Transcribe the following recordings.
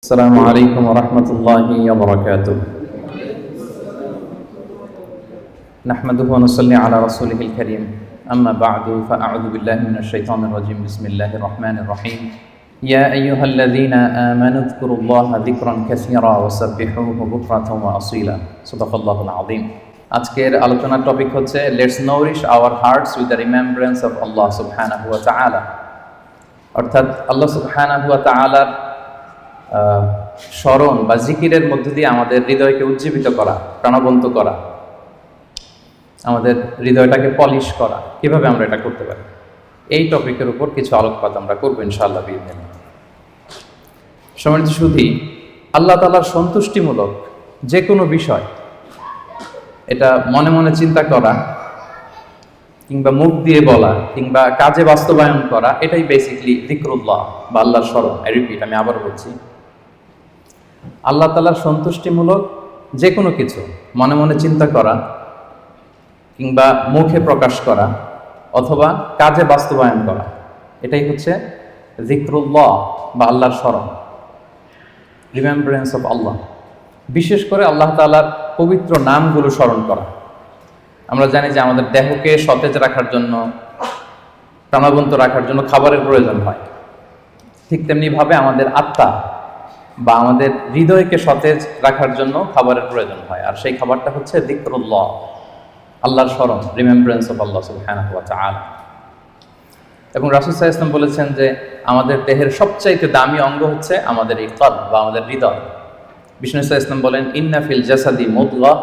السلام عليكم ورحمة الله وبركاته. نحمده ونصلي على رسوله الكريم. أما بعد فأعوذ بالله من الشيطان الرجيم. بسم الله الرحمن الرحيم. يا أيها الذين آمنوا اذكروا الله ذكرا كثيرا وسبحوه بكرة وأصيلا. صدق الله العظيم. আজকের আলোচনার টপিক হচ্ছে let's nourish our hearts with the remembrance of Allah সুবহানাহু ওয়া তাআলা। অর্থাৎ আল্লাহ সুবহানাহু ওয়া তাআলার স্মরণ বা জিকিরের মধ্য দিয়ে আমাদের হৃদয়কে উজ্জীবিত করা, প্রাণবন্ত করা, আমাদের হৃদয়টাকে পলিশ করা। কিভাবে আমরা এটা করতে পারি, এই টপিকের উপর কিছু আলোকপাত আমরা করবো ইনশাআল্লাহ বিইذنিল্লাহ। সম্মানিত সুধী, আল্লাহ তাআলার সন্তুষ্টিমূলক যে কোনো বিষয় এটা মনে মনে চিন্তা করা কিংবা মুখ দিয়ে বলা কিংবা কাজে বাস্তবায়ন করা, এটাই বেসিক্যালি যিকরুল্লাহ বা আল্লাহর স্মরণ। আমি আবার বলছি, আল্লাহ তাআলার সন্তুষ্টিমূলক যে কোনো কিছু মনে মনে চিন্তা করা কিংবা মুখে প্রকাশ করা অথবা কাজে বাস্তবায়ন করা, এটাই হচ্ছে যিকরুল্লাহ বা আল্লাহর স্মরণ, রিমেম্ব্রেন্স অফ আল্লাহ। বিশেষ করে আল্লাহ তাআলার পবিত্র নামগুলো স্মরণ করা। আমরা জানি যে আমাদের দেহকে সতেজ রাখার জন্য, প্রাণবন্ত রাখার জন্য খাবারের প্রয়োজন হয়। ঠিক তেমনিভাবে আমাদের আত্মা বা আমাদের হৃদয়কে সতেজ রাখার জন্য খাবারের প্রয়োজন হয়, আর সেই খাবারটা হচ্ছে যিকরুল্লাহ, আল্লাহর স্মরণ, রিমেম্ব্রেন্স অফ আল্লাহ সুবহানাহু ওয়া তাআলা। এবং রাসূল সাল্লাল্লাহু আলাইহি ওয়াসাল্লাম বলেছেন যে আমাদের দেহের সবচাইতে দামি অঙ্গ হচ্ছে আমাদের এই কলব বা আমাদের হৃদয়। বিষ্ণু সাল্লাল্লাহু আলাইহি ওয়াসাল্লাম বলেন, ইন্না ফিল জাসাদি মুদগাহ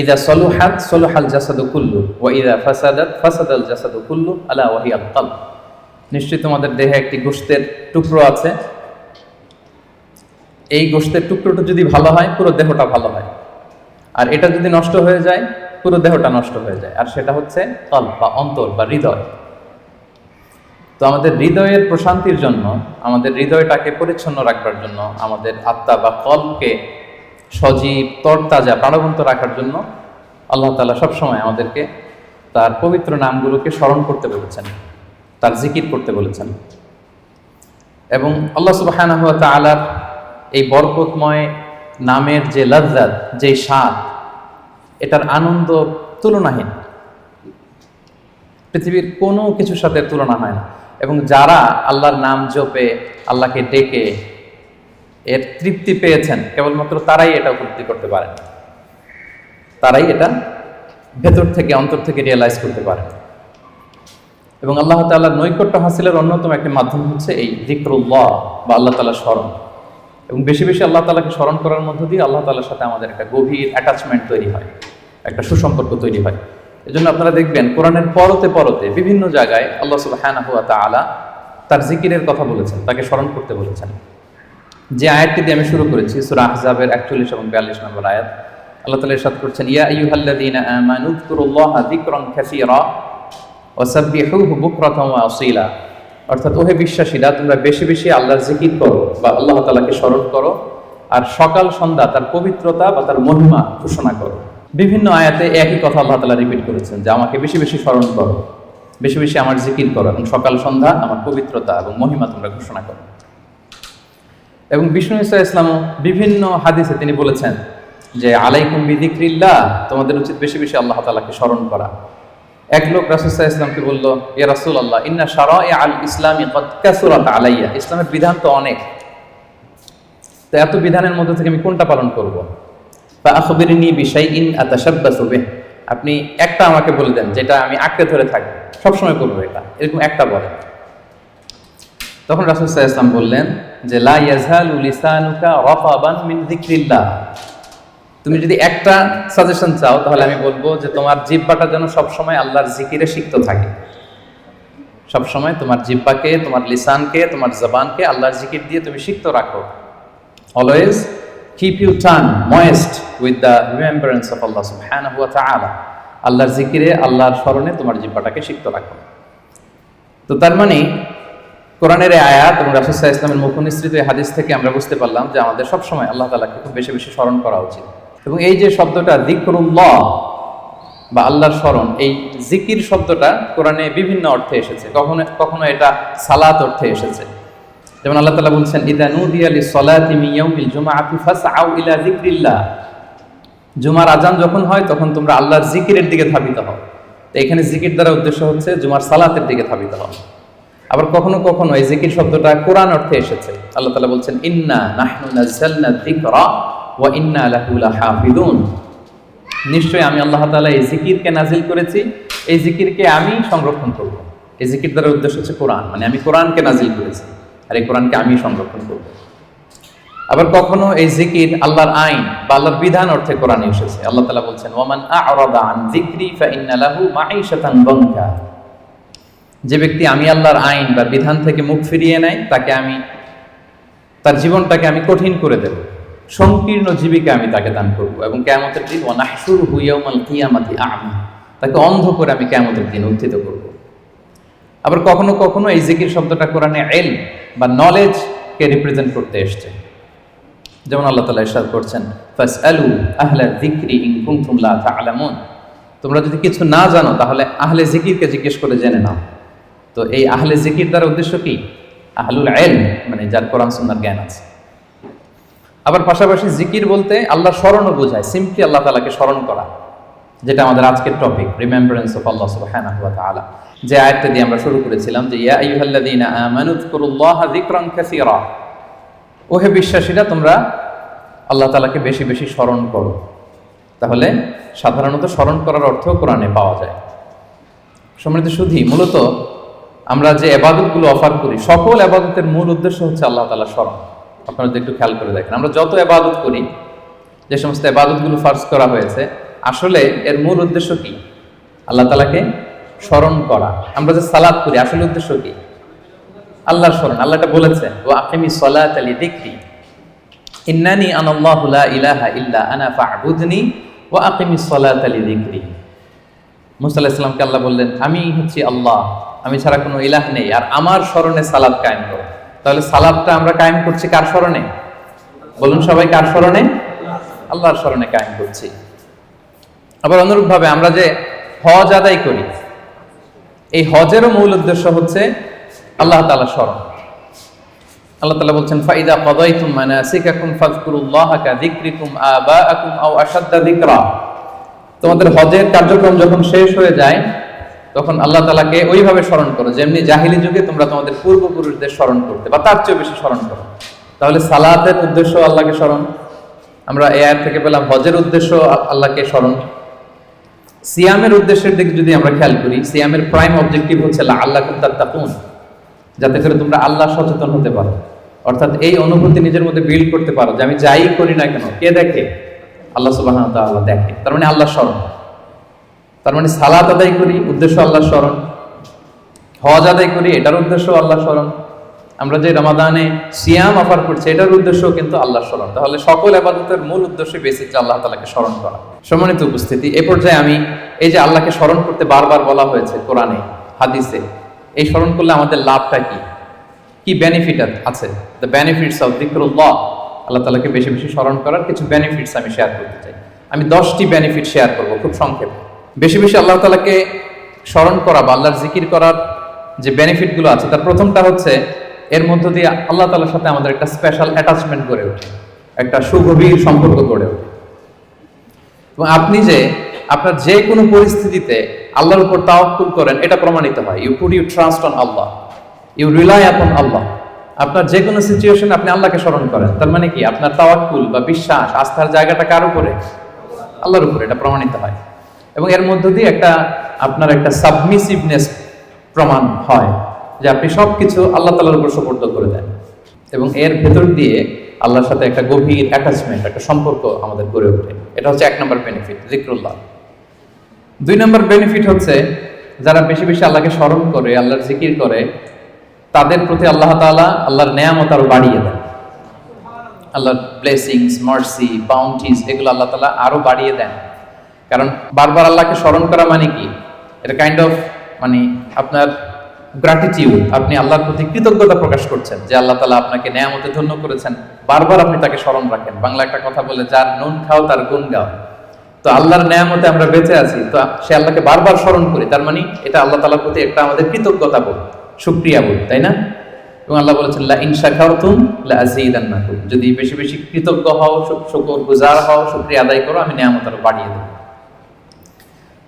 ইযা সলুহাত সলুহাল জাসাদু কুল্লু ওয়া ইযা ফাসাদাত ফাসাদাল জাসাদু কুল্লু আলা ওয়া হিয়াল কলব। নিশ্চয়ই তোমাদের দেহে একটি গোশতের টুকরো আছে, এই গোশতের টুকরোটা যদি ভালো হয় পুরো দেহটা ভালো হয়, আর এটা যদি নষ্ট হয়ে যায় পুরো দেহটা নষ্ট হয়ে যায়, আর সেটা হচ্ছে কলব বা অন্তর বা হৃদয়। তো আমাদের হৃদয়ের প্রশান্তির জন্য, আমাদের হৃদয়টাকে পরিচ্ছন্ন রাখবার জন্য, আমাদের আত্মা বা কলবকে সজীব তরতাজা প্রাণবন্ত রাখার জন্য আল্লাহ তাআলা সবসময় আমাদেরকে তার পবিত্র নামগুলোকে স্মরণ করতে বলেছেন, তার জিকির করতে বলেছেন। এবং আল্লাহ সুবহানাহু ওয়া তাআলার এই বরকতময় নামের যে লজ্জাত, যে স্বাদ, এটার আনন্দ তুলনাহীন, পৃথিবীর কোনো কিছুর সাথে তুলনা হয় না। এবং যারা আল্লাহর নাম জপে, আল্লাহকে ডেকে এর তৃপ্তি পেয়েছেন, কেবলমাত্র তারাই এটা উপলব্ধি করতে পারেন, তারাই এটা ভেতর থেকে, অন্তর থেকে রিয়েলাইজ করতে পারেন। এবং আল্লাহ তাআলার নৈকট্য হাসিলের অন্যতম একটি মাধ্যম হচ্ছে এই যিকরুল্লাহ বা আল্লাহ তাআলার স্মরণ। এবং বেশি বেশি আল্লাহ তাআলাকে স্মরণ করার মধ্য দিয়ে আল্লাহ তাআলার সাথে আমাদের একটা গভীর অ্যাটাচমেন্ট তৈরি হয়, একটা সুসম্পর্ক তৈরি হয়। এজন্য আপনারা দেখবেন কোরআনের পরতে পরতে বিভিন্ন জায়গায় আল্লাহ সুবহানাহু ওয়া তাআলা তার জিকিরের কথা বলেছেন, তাকে স্মরণ করতে বলেছেন। যে আয়াতটি দিয়ে আমি শুরু করেছি, সূরা আহজাবের 41 এবং 42 নম্বর আয়াত, আল্লাহ তাআলা ইরশাদ করছেন, ইয়া আইয়ুহাল্লাযীনা আমানু যকুরুল্লাহা যিকরান কাসীরা ওয়া সাব্বিহুহু বুকরাতান ওয়া আসীলা। অর্থাৎ ওহে বিশ্বাসীরা, তোমরা বেশি বেশি আল্লাহর জিকির করো বা আল্লাহ তাআলাকে স্মরণ করো, আর সকাল সন্ধ্যা তার পবিত্রতা বা তার মহিমা ঘোষণা করো। বিভিন্ন আয়াতে একই কথা আল্লাহ তাআলা রিপিট করেছেন যে আমাকে বেশি বেশি স্মরণ করো, বেশি বেশি আমার জিকির করো, এবং সকাল সন্ধ্যা আমার পবিত্রতা এবং মহিমা তোমরা ঘোষণা করো। এবং বিষ্ণু ঈসা ইসলামও বিভিন্ন হাদিসে তিনি বলেছেন যে আলাইকুম বিযিকরিল্লাহ, তোমাদের উচিত বেশি বেশি আল্লাহ তাআলাকে স্মরণ করা। এক লোক রাসূল সাল্লাল্লাহু আলাইহি ওয়াসাল্লামকে বলল, ইয়া রাসূলুল্লাহ, ইন্না শারাইআল ইসলামি ক্বাদ কাসুরাত আলাইয়া, ইসলামের বিধান তো অনেক, তো এত বিধানের মধ্যে থেকে আমি কোনটা পালন করব? ফা আখবিরনি বিশাইইন আতাশাব্বাসু বিহি, আপনি একটা আমাকে বলে দেন যেটা আমি আঁকড়ে ধরে থাকব, সবসময় করবো এটা, এরকম একটা বলেন। তখন রাসূল সাল্লাল্লাহু আলাইহি ওয়াসাল্লাম বললেন যে লা ইয়াযহালু লিসানুকা রাতাবান মিন যিকরিল্লাহ, তুমি যদি একটা সাজেশন চাও তাহলে আমি বলবো যে তোমার জিহ্বাটা যেন সবসময় আল্লাহর জিকিরে সিক্ত থাকে। সবসময় তোমার জিহ্বাকে, তোমার লিসানকে, তোমার জবানকে আল্লাহর জিকির দিয়ে তুমি সিক্ত রাখো। Always keep you tongue moist with the remembrance of Allah সুবহানাহু ওয়া তাআলা, আল্লাহর জিকিরে, আল্লাহর স্মরণে তোমার জিহ্বাটাকে সিক্ত রাখো। তো তার মানে কোরআনের এই আয়াত এবং রাসূল সাল্লাল্লাহু আলাইহি ওয়াসাল্লামের মুখনিসৃত এই হাদিস থেকে আমরা বুঝতে পারলাম যে আমাদের সবসময় আল্লাহ তাআলাকে খুব বেশি বেশি স্মরণ করা উচিত। এবং এই যে শব্দটা যিকরুল্লাহ বা আল্লাহর স্মরণ, এই জিকির শব্দটা কোরআনে বিভিন্ন অর্থে এসেছে। কখনো কখনো এটা সালাত অর্থে এসেছে, যেমন আল্লাহ তাআলা বলছেন, ইযা নুদিয়া লিস-সালাতি মিন ইয়াউমিল জুমআতি ফাসআউ ইলা যিকরিল্লাহ। জুমার আজান যখন হয় তখন তোমরা আল্লাহর জিকিরের দিকে ধাবিত হও। তো এখানে জিকির দ্বারা উদ্দেশ্য হচ্ছে জুমার সালাতের দিকে ধাবিত হও। আবার কখনো কখনো এই জিকির শব্দটা কোরআন অর্থে এসেছে। আল্লাহ তাআলা বলছেন, ইন্না নাহনু নাযালনা যিকরা ওয়া ইন্না লাহু লাহাফিজুন। নিশ্চয়ই আমি আল্লাহ তাআলা এই জিকিরকে নাজিল করেছি, এই জিকিরকে আমি সংরক্ষণ করব। এই জিকির দ্বারা উদ্দেশ্য হচ্ছে কোরআন, মানে আমি কোরআনকে নাজিল করেছি আর এই কোরআনকে আমি সংরক্ষণ করব। আবার কখনো এই জিকির আল্লাহর আইন বা আল্লাহর বিধান অর্থে কোরআনে এসেছে। আল্লাহ তাআলা বলছেন, ওয়ামান আ'রাদা আন যিকরি ফাইন্না লাহু মাঈশাতান দানকা। যে ব্যক্তি আমি আল্লাহর আইন বা বিধান থেকে মুখ ফিরিয়ে নেয় তাকে আমি তার জীবনটাকে আমি কঠিন করে দেব, সংকীর্ণ জীবিকা আমি তাকে দান করব, এবং কিয়ামতের দিন ওয়া নাহশুরুহু ইয়াওমাল কিয়ামাতি আ'মা, তাকে অন্ধ করে আমি কিয়ামতের দিন উত্থিত করব। আবার কখনো কখনো এই জিকির শব্দটা কোরআনে ইলম বা নলেজ কে রিপ্রেজেন্ট করতে এসেছে। যেমন আল্লাহ তাআলা ইরশাদ করছেন, ফাসআলু আহলা যিকরি ইন কুনতুম লা তা'লামুন। তোমরা যদি কিছু না জানো তাহলে আহলে জিকিরকে জিজ্ঞেস করে জেনে নাও। তো এই আহলে জিকির দ্বারা উদ্দেশ্য কি? আহলুল ইলম, মানে যার কোরআন সুন্নাহর জ্ঞান আছে। আবার পাশাপাশি জিকির বলতে আল্লাহর স্মরণও বোঝায়, সিম্পলি আল্লাহ তাআলাকে স্মরণ করা, যেটা আমাদের আজকের টপিক, রিমেম্বারেন্স অফ আল্লাহ সুবহানাহু ওয়া তাআলা। যে আয়াতটা দিয়ে আমরা শুরু করেছিলাম যে ইয়া আইয়ুহাল্লাযীনা আমানু যকুরুল্লাহা যিকরান কাসীরা। ওহে বিশ্বাসীরা, তোমরা আল্লাহ তাআলাকে বেশি বেশি স্মরণ করো। তাহলে সাধারণত স্মরণ করার অর্থ কোরআনে পাওয়া যায়। সম্মানিত সুধী, মূলত আমরা যে ইবাদতগুলো অফার করি, সকল ইবাদতের মূল উদ্দেশ্য হচ্ছে আল্লাহ তাআলার স্মরণ। আপনারা যদি একটু খেয়াল করে দেখেন, আমরা যত ইবাদত করি, যে সমস্ত ইবাদতগুলো ফার্জ করা হয়েছে, আসলে এর মূল উদ্দেশ্য কি? আল্লাহ তাআলাকে স্মরণ করা। আমরা যে সালাত করি, আসলে উদ্দেশ্য কি? আল্লাহর স্মরণ। আল্লাহ এটা বলেছেন, ওয়া আকিমিস সালাতা লিযিকরি ইন্নানি আনাল্লাহু লা ইলাহা ইল্লা আনা ফা'বুদনি ওয়া আকিমিস সালাতা লিযিকরি। মুসা আলাইহিস সালামকে আল্লাহ বললেন, আমি হচ্ছি আল্লাহ, আমি ছাড়া কোনো ইলাহ নেই, আর আমার স্মরণে সালাত কায়েম করো। তাহলে সালাতটা আমরা কায়েম করছি কার স্মরণে? বলুন সবাই, কার স্মরণে? আল্লাহর স্মরণে কায়েম করছি। আবার অনুরূপভাবে আমরা যে হজ আদায় করি, এই হজেরও মূল উদ্দেশ্য হচ্ছে আল্লাহ তাআলার স্মরণ। আল্লাহ তাআলা বলছেন, ফাইদা কাদাইতুম মানাসিকাকুম ফাযকুরুল্লাহা কাযিকরিকুম আবাআকুম আও আশাদ্দা যিকরা। তোমাদের হজের কার্যক্রম যখন শেষ হয়ে যায়, তখন আল্লাহ তাআলাকে ওইভাবে স্মরণ করো যেমনি জাহিলি যুগে তোমরা তোমাদের পূর্বপুরুষদের স্মরণ করতে, বা তার চেয়ে বেশি স্মরণ করো। তাহলে সালাতের উদ্দেশ্য আল্লাহকে স্মরণ, আমরা এই আয়াত থেকে পেলাম হজের উদ্দেশ্য আল্লাহকে স্মরণ। সিয়ামের উদ্দেশ্যের দিকে যদি আমরা খেয়াল করি, সিয়ামের প্রাইম অবজেক্টিভ হচ্ছে লাআল্লাকুম তাত্তাকুন, যাতে করে তোমরা আল্লাহ সচেতন হতে পারো। অর্থাৎ এই অনুভূতি নিজের মধ্যে বিল্ড করতে পারো যে আমি যাই করি না কেন, কে দেখে? আল্লাহ সুবহানাহু ওয়া তাআলা দেখে। তার মানে আল্লাহ স্মরণ। তার মানে সালাত আদায় করি, উদ্দেশ্য আল্লাহ স্মরণ। হজ আদায় করি, এটার উদ্দেশ্য আল্লাহ স্মরণ। আমরা যে রমাদানে সিয়াম অফার করছি, এটার উদ্দেশ্য কিন্তু আল্লাহ স্মরণ। তাহলে সকল ইবাদতের মূল উদ্দেশ্য বেসিকলি আল্লাহ তাআলাকে স্মরণ করা। সম্মানিত উপস্থিতি, এই পর্যায়ে আমি এই যে আল্লাহকে স্মরণ করতে বারবার বলা হয়েছে কোরআনে, হাদিসে, এই স্মরণ করলে আমাদের লাভটা কি, কি বেনিফিট আছে? দ্য বেনিফিটস অফ যিকরুল্লাহ, আল্লাহ তাআলাকে বেশি বেশি স্মরণ করার কিছু বেনিফিটস আমি শেয়ার করতে চাই। আমি 10টি বেনিফিট শেয়ার করব খুব সংক্ষেপে। বেশি বেশি আল্লাহ তাআলাকে স্মরণ করা বা আল্লাহর জিকির করার যে বেনিফিটগুলো আছে, তার প্রথমটা হচ্ছে এর মধ্য দিয়ে আল্লাহ তাআলার সাথে আমাদের একটা স্পেশাল অ্যাটাচমেন্ট গড়ে ওঠে, একটা সুগভীর সম্পর্ক গড়ে ওঠে। এবং আপনি যে আপনার যে কোনো পরিস্থিতিতে আল্লাহর উপর তাওয়াক্কুল করেন, এটা প্রমাণিত হয়। You put you trust on Allah, you rely upon Allah. আপনার যে কোনো সিচুয়েশনে আপনি আল্লাহকে স্মরণ করেন, তার মানে কি আপনার তাওয়াক্কুল বা বিশ্বাস, আস্থার জায়গাটা কার উপরে? আল্লাহর উপরে, এটা প্রমাণিত হয়। এবং এর মধ্য দিয়ে আপনার একটা সাবমিসিভনেস প্রমাণ হয়, যে আপনি সবকিছু আল্লাহ তাআলার উপর সুপর্দ করে দেন। এবং এর ভেতর দিয়ে আল্লাহর সাথে একটা গভীর অ্যাটাচমেন্ট, একটা সম্পর্ক আমাদের গড়ে ওঠে। এটা হচ্ছে 1 নম্বর বেনিফিট, যিকরুল্লাহ। 2 নম্বর বেনিফিট হচ্ছে যারা বেশি বেশি আল্লাহকে স্মরণ করে, আল্লাহর জিকির করে, তাদের প্রতি আল্লাহ তাআলা আল্লাহর নেয়ামত আরো বাড়িয়ে দেন। আল্লাহর ব্লেসিংস, মার্সি, বাউন্টিজ, এগুলো আল্লাহ তাআলা আরো বাড়িয়ে দেন। কারণ বারবার আল্লাহকে স্মরণ করা মানে কি? এটা কাইন্ড অফ মানে আপনার গ্র্যাটিটিউড, আপনি আল্লাহর প্রতি কৃতজ্ঞতা প্রকাশ করছেন যে আল্লাহ তাআলা আপনাকে নেয়ামতে ধন্য করেছেন। বারবার আপনি তাকে স্মরণ রাখেন। বাংলা একটা কথা বলে, যার নুন খাও তার গুণ গাও। তো আল্লাহর নেয়ামতে আমরা বেঁচে আছি, তো সে আল্লাহকে বারবার স্মরণ করি, তার মানে এটা আল্লাহ তাআলার প্রতি একটা আমাদের কৃতজ্ঞতা বোধ, শুকরিয়া বোধ, তাই না? এবং আল্লাহ বলেছেন লা ইন শাকারতুম লা আযীদান্নাকুম, যদি বেশি বেশি কৃতজ্ঞ হও, শুকরগুজার হও, শুকরিয়া আদায় করো, আমি নিয়ামত আরো বাড়িয়ে দেব।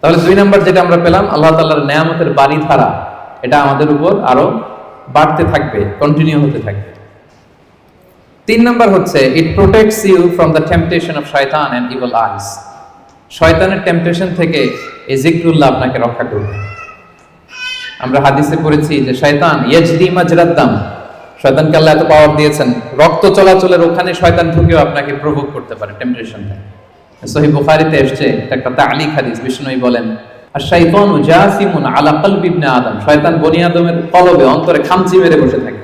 তাহলে 2 নাম্বার যেটা আমরা পেলাম, আল্লাহ তাআলার নিয়ামতের বাড়িধারা এটা আমাদের উপর আরো বাড়তে থাকবে, কন্টিনিউ হতে থাকবে। 3 নাম্বার হচ্ছে it protects you from the temptation of Shaitan and evil eyes. শয়তানের টেম্পটেশন থেকে এই জিকরুল্লাহ আপনাকে রক্ষা করবে। আমরা হাদিসে পড়েছি যে শয়তান ইয়াজরি মাজরাদ দাম, শয়তানকে আল্লাহ এত পাওয়ার দিয়েছেন, রক্ত চলাচলের ওখানে শয়তান ঢুকেও আপনাকে প্রভোগ করতে পারে, টেম্পটেশন দেয়। সহিহ বুখারীতে এসেছে একটা তা'লিক হাদিস, বিষ্ণুই বলেন আশ-শাইতানু জাসিমুন আলা কলবি ইবনে আদম, শয়তান বনি আদমের কলবে, অন্তরে খামচি মেরে বসে থাকে।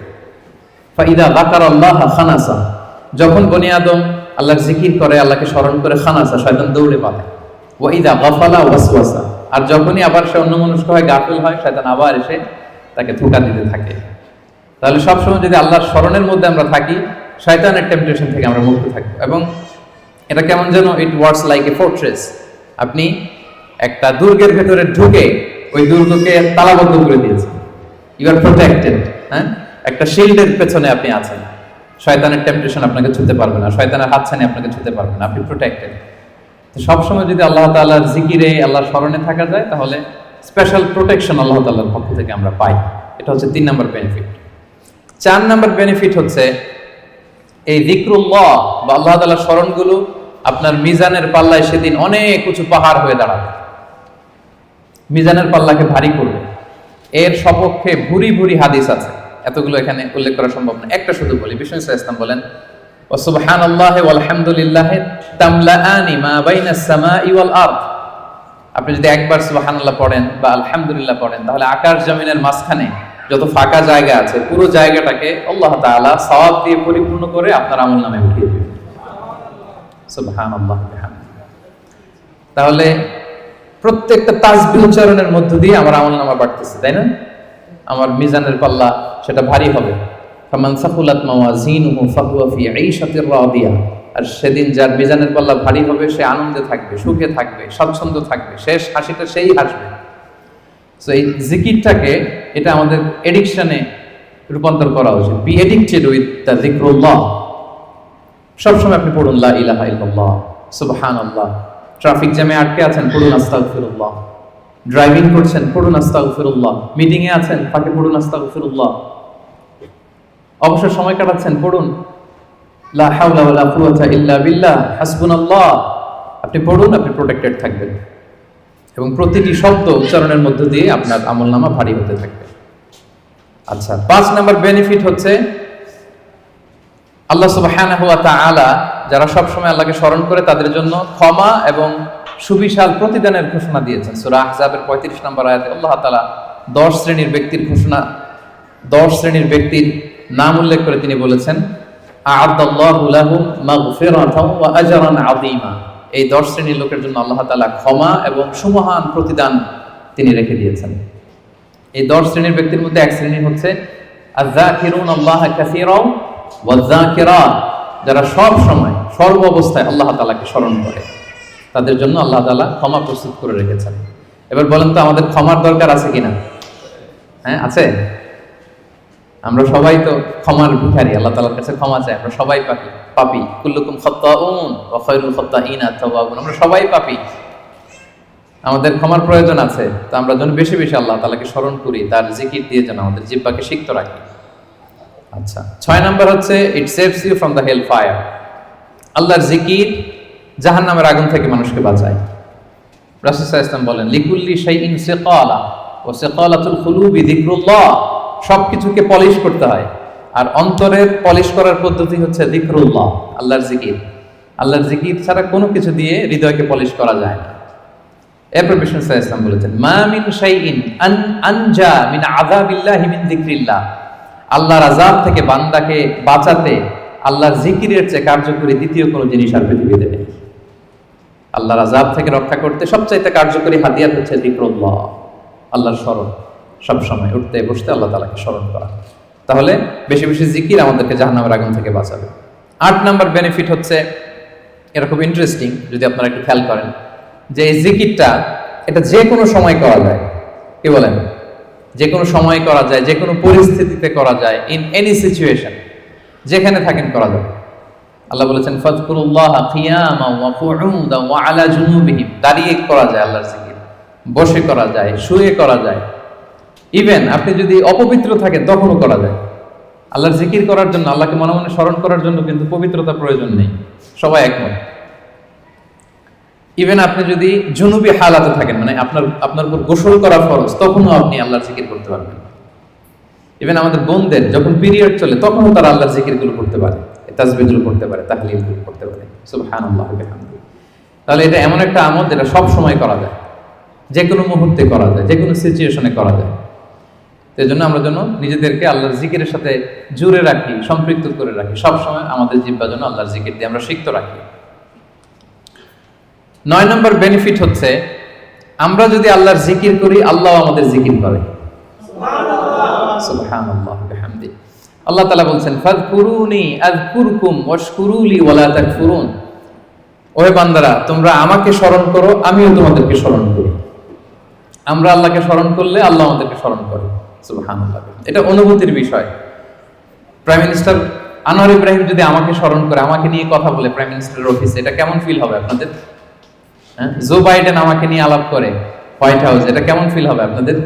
ফাইদা যাকারাল্লাহ খানাসা, যখন বনি আদম আল্লাহর জিকির করে, আল্লাহকে স্মরণ করে, খানাসা শয়তান দৌড়ে পালায়। ওয়া ইদা গাফালা ওয়াসওয়াসা, আর যখনই আবার সে অন্যমনস্ক হয়, গাফিল হয়, শয়তান আবার এসে তাকে ধোঁকা দিতে থাকে। তাহলে সবসময় যদি আল্লাহর স্মরণের মধ্যে আমরা থাকি, শয়তানের টেম্পটেশন থেকে আমরা মুক্ত থাকবো। এবং এটা কেমন যেন it works like a fortress, আপনি একটা দুর্গের ভেতরে ঢুকে ওই দুর্গকে তালাবদ্ধ করে দিয়েছেন, ইউ আর প্রোটেক্টেড। হ্যাঁ, একটা শিল্ডের পেছনে আপনি আছেন, শয়তানের টেম্পটেশন আপনাকে ছুঁতে পারবে না, শয়তানের হাতছানি আপনাকে ছুঁতে পারবে না, আপনি প্রোটেক্টেড। তো সবসময় যদি আল্লাহ তাআলার জিকিরে, আল্লাহর স্মরণে থাকা যায়, তাহলে স্পেশাল প্রোটেকশন আল্লাহ তাআলার পক্ষ থেকে আমরা পাই। এটা হচ্ছে 3 নাম্বার বেনিফিট। 4 নাম্বার বেনিফিট হচ্ছে এই যিকরুল্লাহ বা আল্লাহ তাআলার স্মরণগুলো আপনার মিজানের পাল্লায় সেদিন অনেক উঁচু পাহাড় হয়ে দাঁড়াবে, মিজানের পাল্লাকে ভারী করবে। এর সপক্ষে ভুরি ভুরি হাদিস আছে, এতগুলো এখানে উল্লেখ করা সম্ভব না, একটা শুধু বলি। বিষ্ণু সাল্লাল্লাহু আলাইহি ওয়াসাল্লাম বলেন ওয়া সুবহানাল্লাহি ওয়াল হামদুলিল্লাহি তামলাআনি মা বাইনাস সামাই ওয়াল আরদ। আপনি যদি একবার সুবহানাল্লাহ পড়েন বা আলহামদুলিল্লাহ পড়েন, তাহলে আকাশ জমিনের মাঝখানে যত ফাঁকা জায়গা আছে, পুরো জায়গাটাকে আল্লাহ তাআলা সওয়াব দিয়ে পরিপূর্ণ করে আপনার আমলনামায় উঠিয়ে দিবেন। সুবহানাল্লাহ বিহামদিহি। তাহলে প্রত্যেকটা তাসবিহ উচ্চারণের মধ্য দিয়ে আমার আমলনামা বাড়তেছে, তাই না? আমার মিজানের পাল্লা সেটা ভারী হবে। ফামান সাকুলাত মাওয়াজিনুহু ফাহুয়া ফি ঈশাতির রাদিয়া, আর সেদিন যার মিজানের পাল্লা ভারী হবে, সে আনন্দে থাকবে, সুখে থাকবে, স্বচ্ছন্দ থাকবে, শেষ হাসিটা সেই হাসবে। সো এই জিকিরটাকে, এটা আমাদের এডিকশনে রূপান্তর করা উচিত। বি এডিক্টেড উইথ দ্য যিকরুল্লাহ। সবসময় আপনি পড়ুন লা ইলাহা ইল্লাল্লাহ, সুবহানাল্লাহ। ট্রাফিক জ্যামে আটকে আছেন, পড়ুন আস্তাগফিরুল্লাহ। ড্রাইভিং করছেন, পড়ুন আস্তাগফিরুল্লাহ। মিটিং এ আছেন, ফাঁকে পড়ুন আস্তাগফিরুল্লাহ। অবসর সময় কাটাচ্ছেন, পড়ুন লা হাওলা ওয়ালা কুওয়াতা ইল্লা বিল্লাহ, হাসবুনাল্লাহ। আপনি পড়ুন, আপনি প্রোটেক্টেড থাকবেন এবং প্রতিটি শব্দ উচ্চারণের মধ্য দিয়ে আপনার আমলনামা ভারী হতে থাকবে। আচ্ছা, 5 নাম্বার বেনিফিট হচ্ছে আল্লাহ সুবহানাহু ওয়া তাআলা যারা সব সময় আল্লাহকে স্মরণ করে, তাদের জন্য ক্ষমা এবং সুবিশাল প্রতিদানের ঘোষণা দিয়েছেন। সূরা আহজাবের 35 নম্বর আয়াতে আল্লাহ তাআলা 10 শ্রেণীর ব্যক্তির ঘোষণা, 10 শ্রেণীর ব্যক্তির নাম উল্লেখ করে তিনি বলেছেন আ'আদাল্লাহু লাহুম মাগফিরাতাও ওয়া আজরান আযীমা। এই 10 শ্রেণীর লোকের জন্য আল্লাহ তাআলা ক্ষমা এবং সুমহান প্রতিদান তিনি রেখে দিয়েছেন। এই 10 শ্রেণীর ব্যক্তির মধ্যে এক শ্রেণী হচ্ছে আয-যাকিরুনাল্লাহা কাসীরাও ওয়ায-যাকিরাত, যারা সব সময় সর্ব অবস্থায় আল্লাহ তাআলাকে স্মরণ করে, তাদের জন্য আল্লাহ তাআলা ক্ষমা প্রস্তুত করে রেখেছেন। এবার বলেন তো আমাদের ক্ষমার দরকার আছে কিনা? হ্যাঁ, আছে। আমরা সবাই তো ক্ষমার ভিখারি, আল্লাহ তাআলার কাছে ক্ষমা চাই। আমরা সবাই পাপী, কুল্লুকুম খাত্তাউন ওয়া খায়রুল খাত্তাইনা আত-তাওয়াবুন। আমরা সবাই পাপী, আমাদের ক্ষমার প্রয়োজন আছে। তো আমরা যেন বেশি বেশি আল্লাহ তাআলাকে স্মরণ করি, তার জিকির দিয়ে যেন আমাদের জিহ্বাকে সিক্ত রাখি। আচ্ছা, 6 নাম্বার হচ্ছে it saves you from the hell fire. আল্লাহর জিকির জাহান্নামের আগুন থেকে মানুষকে বাঁচায়। রাসূল সাল্লাল্লাহু আলাইহি ওয়াসাল্লাম বলেন লিকুল্লি শাইইন সিকালা ওয়া সিকালাতুল কুলুবি যিকরুল্লাহ। সবকিছুকে পলিশ করতে হয়, আর অন্তরের পলিশ করার পদ্ধতি হচ্ছে যিকরুল্লাহ, আল্লাহর জিকির। আল্লাহর জিকির ছাড়া কোনো কিছু দিয়ে হৃদয়কে পলিশ করা যায় না। এরপর বিষ্ণু সাল্লাল্লাহু আলাইহি ওয়াসাল্লাম বলেছেন মা মিন শাইইন আনজা মিন আযাবিল্লাহি মিন যিকরিল্লাহ। আল্লাহর আযাব থেকে বান্দাকে বাঁচাতে আল্লাহর জিকিরের চেয়ে কার্যকরী দ্বিতীয় কোনো জিনিস আর পৃথিবীতে নেই। আল্লাহর আযাব থেকে রক্ষা করতে সবচাইতে কার্যকরী হাতিয়ার হচ্ছে যিকরুল্লাহ, আল্লাহর স্মরণ। সব সময় উঠতে বসতে আল্লাহ তাআলাকে স্মরণ করা। তাহলে বেশি বেশি জিকির আমাদেরকে জাহান্নামের আগুন থেকে বাঁচাবে। 8 নাম্বার বেনিফিট হচ্ছে, এটা খুব ইন্টারেস্টিং যদি আপনারা একটু খেয়াল করেন, যে এই জিকিরটা এটা যে কোনো সময় করা যায়। কি বলেন? যে কোনো সময় করা যায়, যে কোনো পরিস্থিতিতে করা যায়, ইন এনি সিচুয়েশন, যেখানে থাকেন করা যাবে। আল্লাহ বলেছেন ফাযকুরুল্লাহা কিয়ামান ওয়া কুউদান ওয়া আলা জুনুবিহিম, দাঁড়িয়ে করা যায় আল্লাহর জিকির, বসে করা যায়, শুয়ে করা যায়, ইভেন আপনি যদি অপবিত্র থাকেন তখনও করা যায়। আল্লাহর জিকির করার জন্য, আল্লাহকে মনে মনে স্মরণ করার জন্য কিন্তু পবিত্রতা প্রয়োজন নেই, সবাই একমত। ইভেন আপনি যদি জুনুবি হালাতে থাকেন, মানে আপনার উপর গোসল করা ফরজ, তখনও আপনি আল্লাহর জিকির করতে পারবেন। ইভেন আমাদের বোনদের যখন পিরিয়ড চলে তখনও তারা আল্লাহর জিকিরগুলো করতে পারে, তাসবিহগুলো করতে পারে, তাহলিলগুলো করতে পারে, সুবহানাল্লাহ ওয়া বিহামদিহি। তাহলে এটা এমন একটা আমল যেটা সব সময় করা যায়, যে কোনো মুহূর্তে করা যায়, যে কোনো সিচুয়েশনে করা যায়। এই জন্য আমরা যেন নিজেদেরকে আল্লাহর জিকিরের সাথে জুড়ে রাখি, সম্পৃক্ত করে রাখি, সবসময় আমাদের জিহ্বা যেন আল্লাহর জিকির দিয়ে আমরা সিক্ত রাখি। 9 নম্বর বেনিফিট হচ্ছে, আমরা যদি আল্লাহর জিকির করি, আল্লাহ আমাদের জিকির করে। সুবহানাল্লাহ ওয়া বিহামদিহি। আল্লাহ তাআলা বলছেন ফাযকুরুনি আযকুরকুম ওয়াশকুরুলি ওয়ালা তাকফুরুন। ওহে বান্দারা, তোমরা আমাকে স্মরণ করো, আমিও তোমাদেরকে স্মরণ করি। আমরা আল্লাহকে স্মরণ করলে আল্লাহ আমাদেরকে স্মরণ করে। সুবহানাল্লাহ। এটা অনুভূতির বিষয়। প্রাইম মিনিস্টার আনোয়ার ইব্রাহিম যদি আমাকে স্মরণ করে, আমাকে নিয়ে কথা বলে প্রাইম মিনিস্টারের অফিসে, এটা কেমন ফিল হবে আপনাদের? জো বাইডেন আমাকে নিয়ে আলাপ করে হোয়াইট হাউস, এটা কেমন ফিল হবে আপনাদের?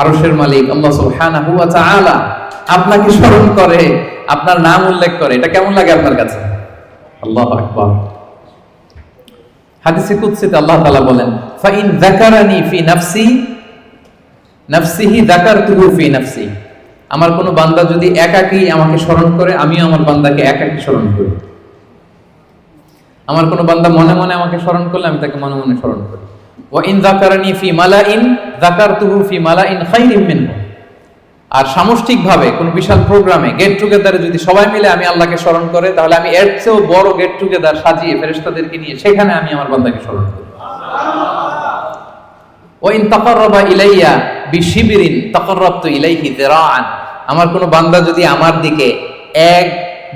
আরশের মালিক আল্লাহ সুবহানাহু ওয়া তাআলা আপনাকে স্মরণ করে, আপনার নাম উল্লেখ করে, এটা কেমন লাগে আপনার কাছে? আল্লাহু আকবার। হাদিসে কুদসিতে আল্লাহ তাআলা বলেন ফাইন যাকারানি ফি নাফসি নাফসিহি যাকারতুহু ফি নাফসি। আমার কোন বান্দা যদি একাকী আমাকে স্মরণ করে, আমিও আমার বান্দাকে একাকী স্মরণ করি। আমার কোন বান্দা মনে মনে আমাকে স্মরণ করলে আমি তাকে মনে মনে স্মরণ করি। ওয়া ইন যাকারানি ফি মালাইন যাকারতুহু ফি মালাইন খায়রিম মিনহু। আর সামষ্টিকভাবে কোন বিশাল প্রোগ্রামে, গেট টুগেদারে যদি সবাই মিলে আমি আল্লাহকে স্মরণ করে, তাহলে আমি এর চেয়েও বড় গেট টুগেদার সাজিয়ে ফেরেশতাদেরকে নিয়ে সেখানে আমি আমার বান্দাকে স্মরণ করি। ওয়া ইন তাকাররাবা ইলাইয়া বিশিবরিন তাকাররাবতু ইলাইহি যিরাআন। আমার কোন বান্দা যদি আমার দিকে এক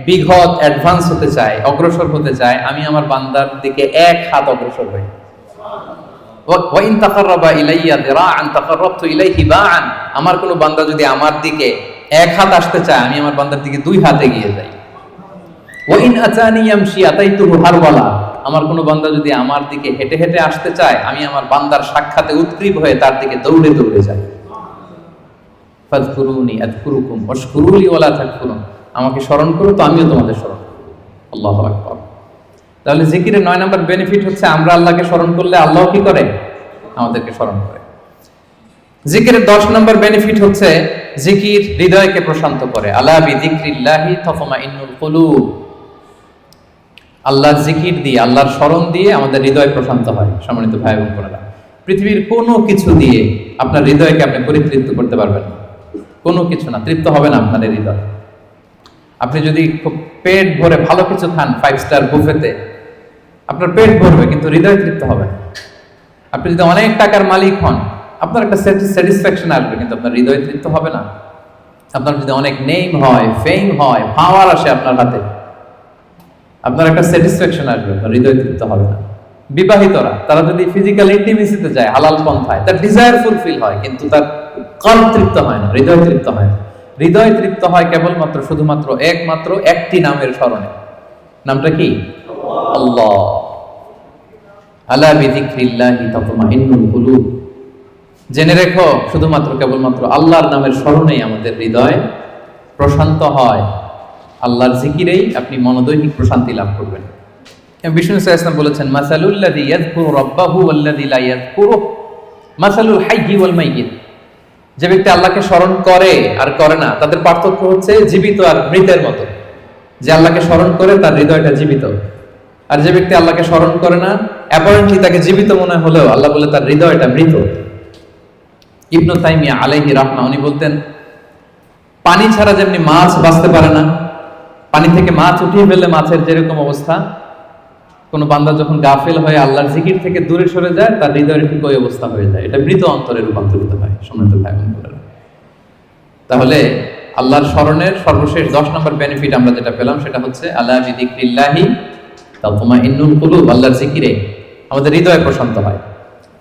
বিঘত অ্যাডভান্স হতে চায়, অগ্রসর হতে চায়, আমি আমার বান্দার দিকে এক হাত অগ্রসর হই। ওয়া ইন তাকাররাবা ইলাইয়া যিরাআন তাকাররাবতু ইলাইহি বাআন। আমার কোন বান্দা যদি আমার দিকে এক হাত আসতে চায়, আমি আমার বান্দার দিকে 2 হাত এগিয়ে যাই। ওয়া ইন আতানি ইয়ামশি আতাইতুহু হারওয়ালা। আমার কোন বান্দা যদি আমার দিকে হেঁটে হেঁটে আসতে চায়, আমি আমার বান্দার সাক্ষাতে উৎগ্রীব হয়ে তার দিকে দৌড়ে দৌড়ে যাই। ফাযকুরুনি আযকুরুকুম ওয়াশকুরুলি ওয়ালা তাকফুরুন। আমাকে স্মরণ করো তো আমিও তোমাদের স্মরণ করব। আল্লাহু আকবার। তাহলে জিকিরের 9 নম্বর বেনিফিট হচ্ছে, আমরা আল্লাহকে স্মরণ করলে আল্লাহ কি করে? আমাদেরকে স্মরণ করে। জিকিরের 10 নম্বর বেনিফিট হচ্ছে, জিকির হৃদয়কে প্রশান্ত করে। আলা বিযিকরিল্লাহি তাতমাইন্নুল কুলুব। আল্লাহর জিকির দিয়ে, আল্লাহর স্মরণ দিয়ে আমাদের হৃদয় প্রশান্ত হয়। সম্মানিত ভাই এবং বোনেরা, পৃথিবীর কোনো কিছু দিয়ে আপনার হৃদয়কে আপনি পরিতৃপ্ত করতে পারবেন না। কোনো কিছু না, তৃপ্ত হবে না আপনার হৃদয়। আপনি যদি খুব পেট ভরে ভালো কিছু খান 5 স্টার বুফেতে, আপনার পেট ভরবে কিন্তু হৃদয় তৃপ্ত হবে না। আপনি যদি অনেক টাকার মালিক হন, আপনার একটা স্যাটিসফ্যাকশন আসবে, কিন্তু আপনার হৃদয় তৃপ্ত হবে না। আপনার যদি অনেক নেম হয়, ফেম হয়, পাওয়ার আসে আপনার হাতে, আপনার একটা স্যাটিসফ্যাকশন আসবে, আপনার হৃদয় তৃপ্ত হবে না। বিবাহিতরা, তারা যদি ফিজিক্যাল ইন্টিমেসিতে যায় হালাল পন্থায়, তার ডিজায়ার ফুলফিল হয়, কিন্তু তার কল্প তৃপ্ত হয় না, হৃদয় তৃপ্ত হয় না। হৃদয় তৃপ্ত হয় কেবলমাত্র, শুধুমাত্র, একমাত্র একটি নামের স্মরণে। নামটা কি? আল্লাহ। আলা বিযিকরিল্লাহি তাতমাইন্নুল কুলুব। জেনে রেখো, শুধুমাত্র কেবলমাত্র আল্লাহর নামের স্মরণেই আমাদের হৃদয় প্রশান্ত হয়। আল্লাহর জিকিরেই আপনি মনোদৈহিক প্রশান্তি লাভ করবেন। বিষ্ণু সাল্লাল্লাহু আলাইহি ওয়াসাল্লাম বলেছেন মাসালুল্লাযী ইয়াযকুরু রাব্বাহু ওয়াল্লাযী লা ইয়াযকুরু মাসালুল হাইয়্যি ওয়াল মাইয়্যিত। যে ব্যক্তি আল্লাহকে স্মরণ করে আর করে না, তাদের পার্থক্য হচ্ছে জীবিত আর মৃতের মতো। যে আল্লাহকে স্মরণ করে তার হৃদয়টা জীবিত, আর যে ব্যক্তি আল্লাহকে স্মরণ করে না, অ্যাপারেন্টলি তাকে জীবিত মনে হলেও আল্লাহ বলে তার হৃদয়টা মৃত। ইবনু তাইমিয়া আলাইহি রাহমা, উনি বলতেন, পানি ছাড়া যেমনি মাছ বাঁচতে পারে না, পানি থেকে মাছ উঠিয়ে ফেললে মাছের যেরকম অবস্থা, কোন বান্দা যখন গাফেল হয়ে আল্লাহর জিকির থেকে দূরে সরে যায়, তার হৃদয়ের ঠিক ওই অবস্থা হয়ে যায়। এটা মৃত অন্তরে রূপান্তরিত হয়। সম্মানিত ভাই বোনেরা, তাহলে আল্লাহর স্মরণের সর্বশেষ 10 নম্বর বেনিফিট আমরা যেটা পেলাম, সেটা হচ্ছে আলা বিযিকরিল্লাহি তাতমাইন্নুল কুলুব। আল্লাহর জিকিরে আমাদের হৃদয় প্রশান্ত হয়।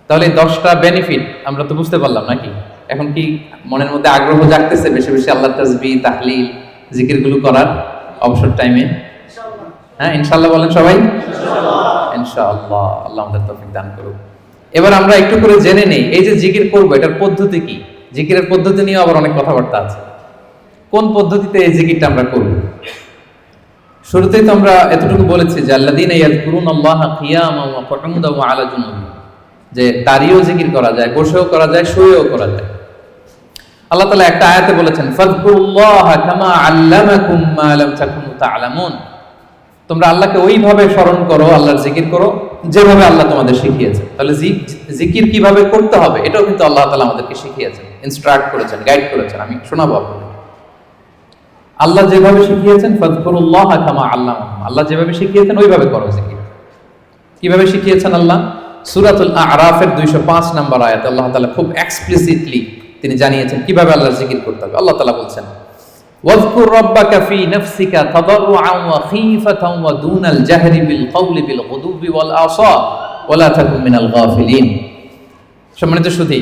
তাহলে 10টা বেনিফিট আমরা তো বুঝতে পারলাম নাকি? এখন কি মনের মধ্যে আগ্রহ জাগতেছে বেশি বেশি আল্লাহর তাসবিহ তাহলিল জিকিরগুলো করার অবসর টাইমে? হ্যাঁ, ইনশাআল্লাহ বলেন সবাই। ইনশাআল্লাহ, আল্লাহ আমাদের তৌফিক দান করুক। এবার আমরা একটু করে জেনে নেই, এই যে জিকির করবো এটার পদ্ধতি কি। জিকিরের পদ্ধতি নিয়ে আবার অনেক কথাবার্তা আছে। কোন পদ্ধতিতে এই জিকিরটা আমরা করব? শুরুতেই তো আমরা এতটুকু বলেছি যে আল্লাযীনা ইয়াযকুরুনাল্লাহা কিয়ামান ওয়া কুউদান ওয়া আলা জুনুবিহিম, যে দাঁড়িয়েও জিকির করা যায়, বসেও করা যায়, শুয়েও করা যায়। আল্লাহ তাআলা একটা আয়াতে বলেছেন ফাযকুরুল্লাহা কামা আল্লামাকুম মা লাম তাকুনু তা'লামুন, তোমরা আল্লাহকে ওইভাবে স্মরণ করো, আল্লাহর জিকির করো যেভাবে আল্লাহ তোমাদের শিখিয়েছেন। তাহলে জিকির কিভাবে করতে হবে এটাও কিন্তু আল্লাহ তাআলা আমাদেরকে শিখিয়েছেন, ইনস্ট্রাক্ট করেছেন, গাইড করেছেন। আমি শোনাবো আপনাদের। আল্লাহ যেভাবে শিখিয়েছেন ফাযকুরুল্লাহা কামা আল্লামাকুম, আল্লাহ যেভাবে শিখিয়েছেন ওইভাবে করো জিকির। কিভাবে শিখিয়েছেন আল্লাহ? সূরাতুল আ'রাফের 205 নম্বর আয়াতে আল্লাহ তাআলা খুব এক্সপ্লিসিটলি তিনি জানিয়েছেন কিভাবে আল্লাহর জিকির করতে হবে। আল্লাহ তাআলা বলছেন ওয়াযকুর রাব্বাকা ফি নাফসিকা তাদাররুআন ওয়া খীফাতান ওয়া দুনাল জাহরি বিল কওলি বিল গুদুবি ওয়াল আসাল ওয়া লা তাকুন মিনাল গাফিলিন। সম্মানিত সুধী,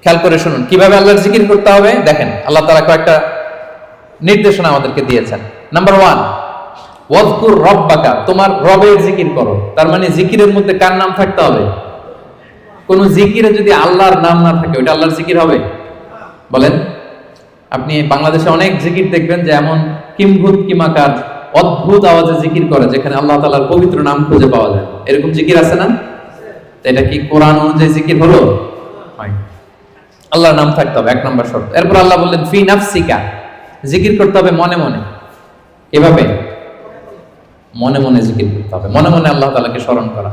খেয়াল করে শুনুন কিভাবে আল্লাহর জিকির করতে হবে। দেখেন আল্লাহ তাআলা কয়েকটা নির্দেশনা আমাদেরকে দিয়েছেন। নাম্বার 1, ওয়াযকুর রাব্বাকা, তোমার রবের জিকির করো। তার মানে জিকিরের মধ্যে কার নাম থাকতে হবে? কোন জিকিরে যদি আল্লাহর নাম না থাকে ওটা আল্লাহর জিকির হবে? বলেন। আপনি বাংলাদেশে অনেক জিকির দেখবেন যে এমন কিম্ভূত কিমাকার অদ্ভুত আওয়াজে জিকির করে যেখানে আল্লাহ তাআলার পবিত্র নাম খুঁজে পাওয়া যায়। এরকম জিকির আছে না? এটা কি কোরআন অনুযায়ী জিকির হলো? হয়। আল্লাহর নাম থাকতে হবে, 1 নম্বর শর্ত। এরপর আল্লাহ বললেন ফি নাফসিকা, জিকির করতে হবে মনে মনে। এভাবে মনে মনে জিকির করতে হবে, মনে মনে আল্লাহ তাআলাকে স্মরণ করা।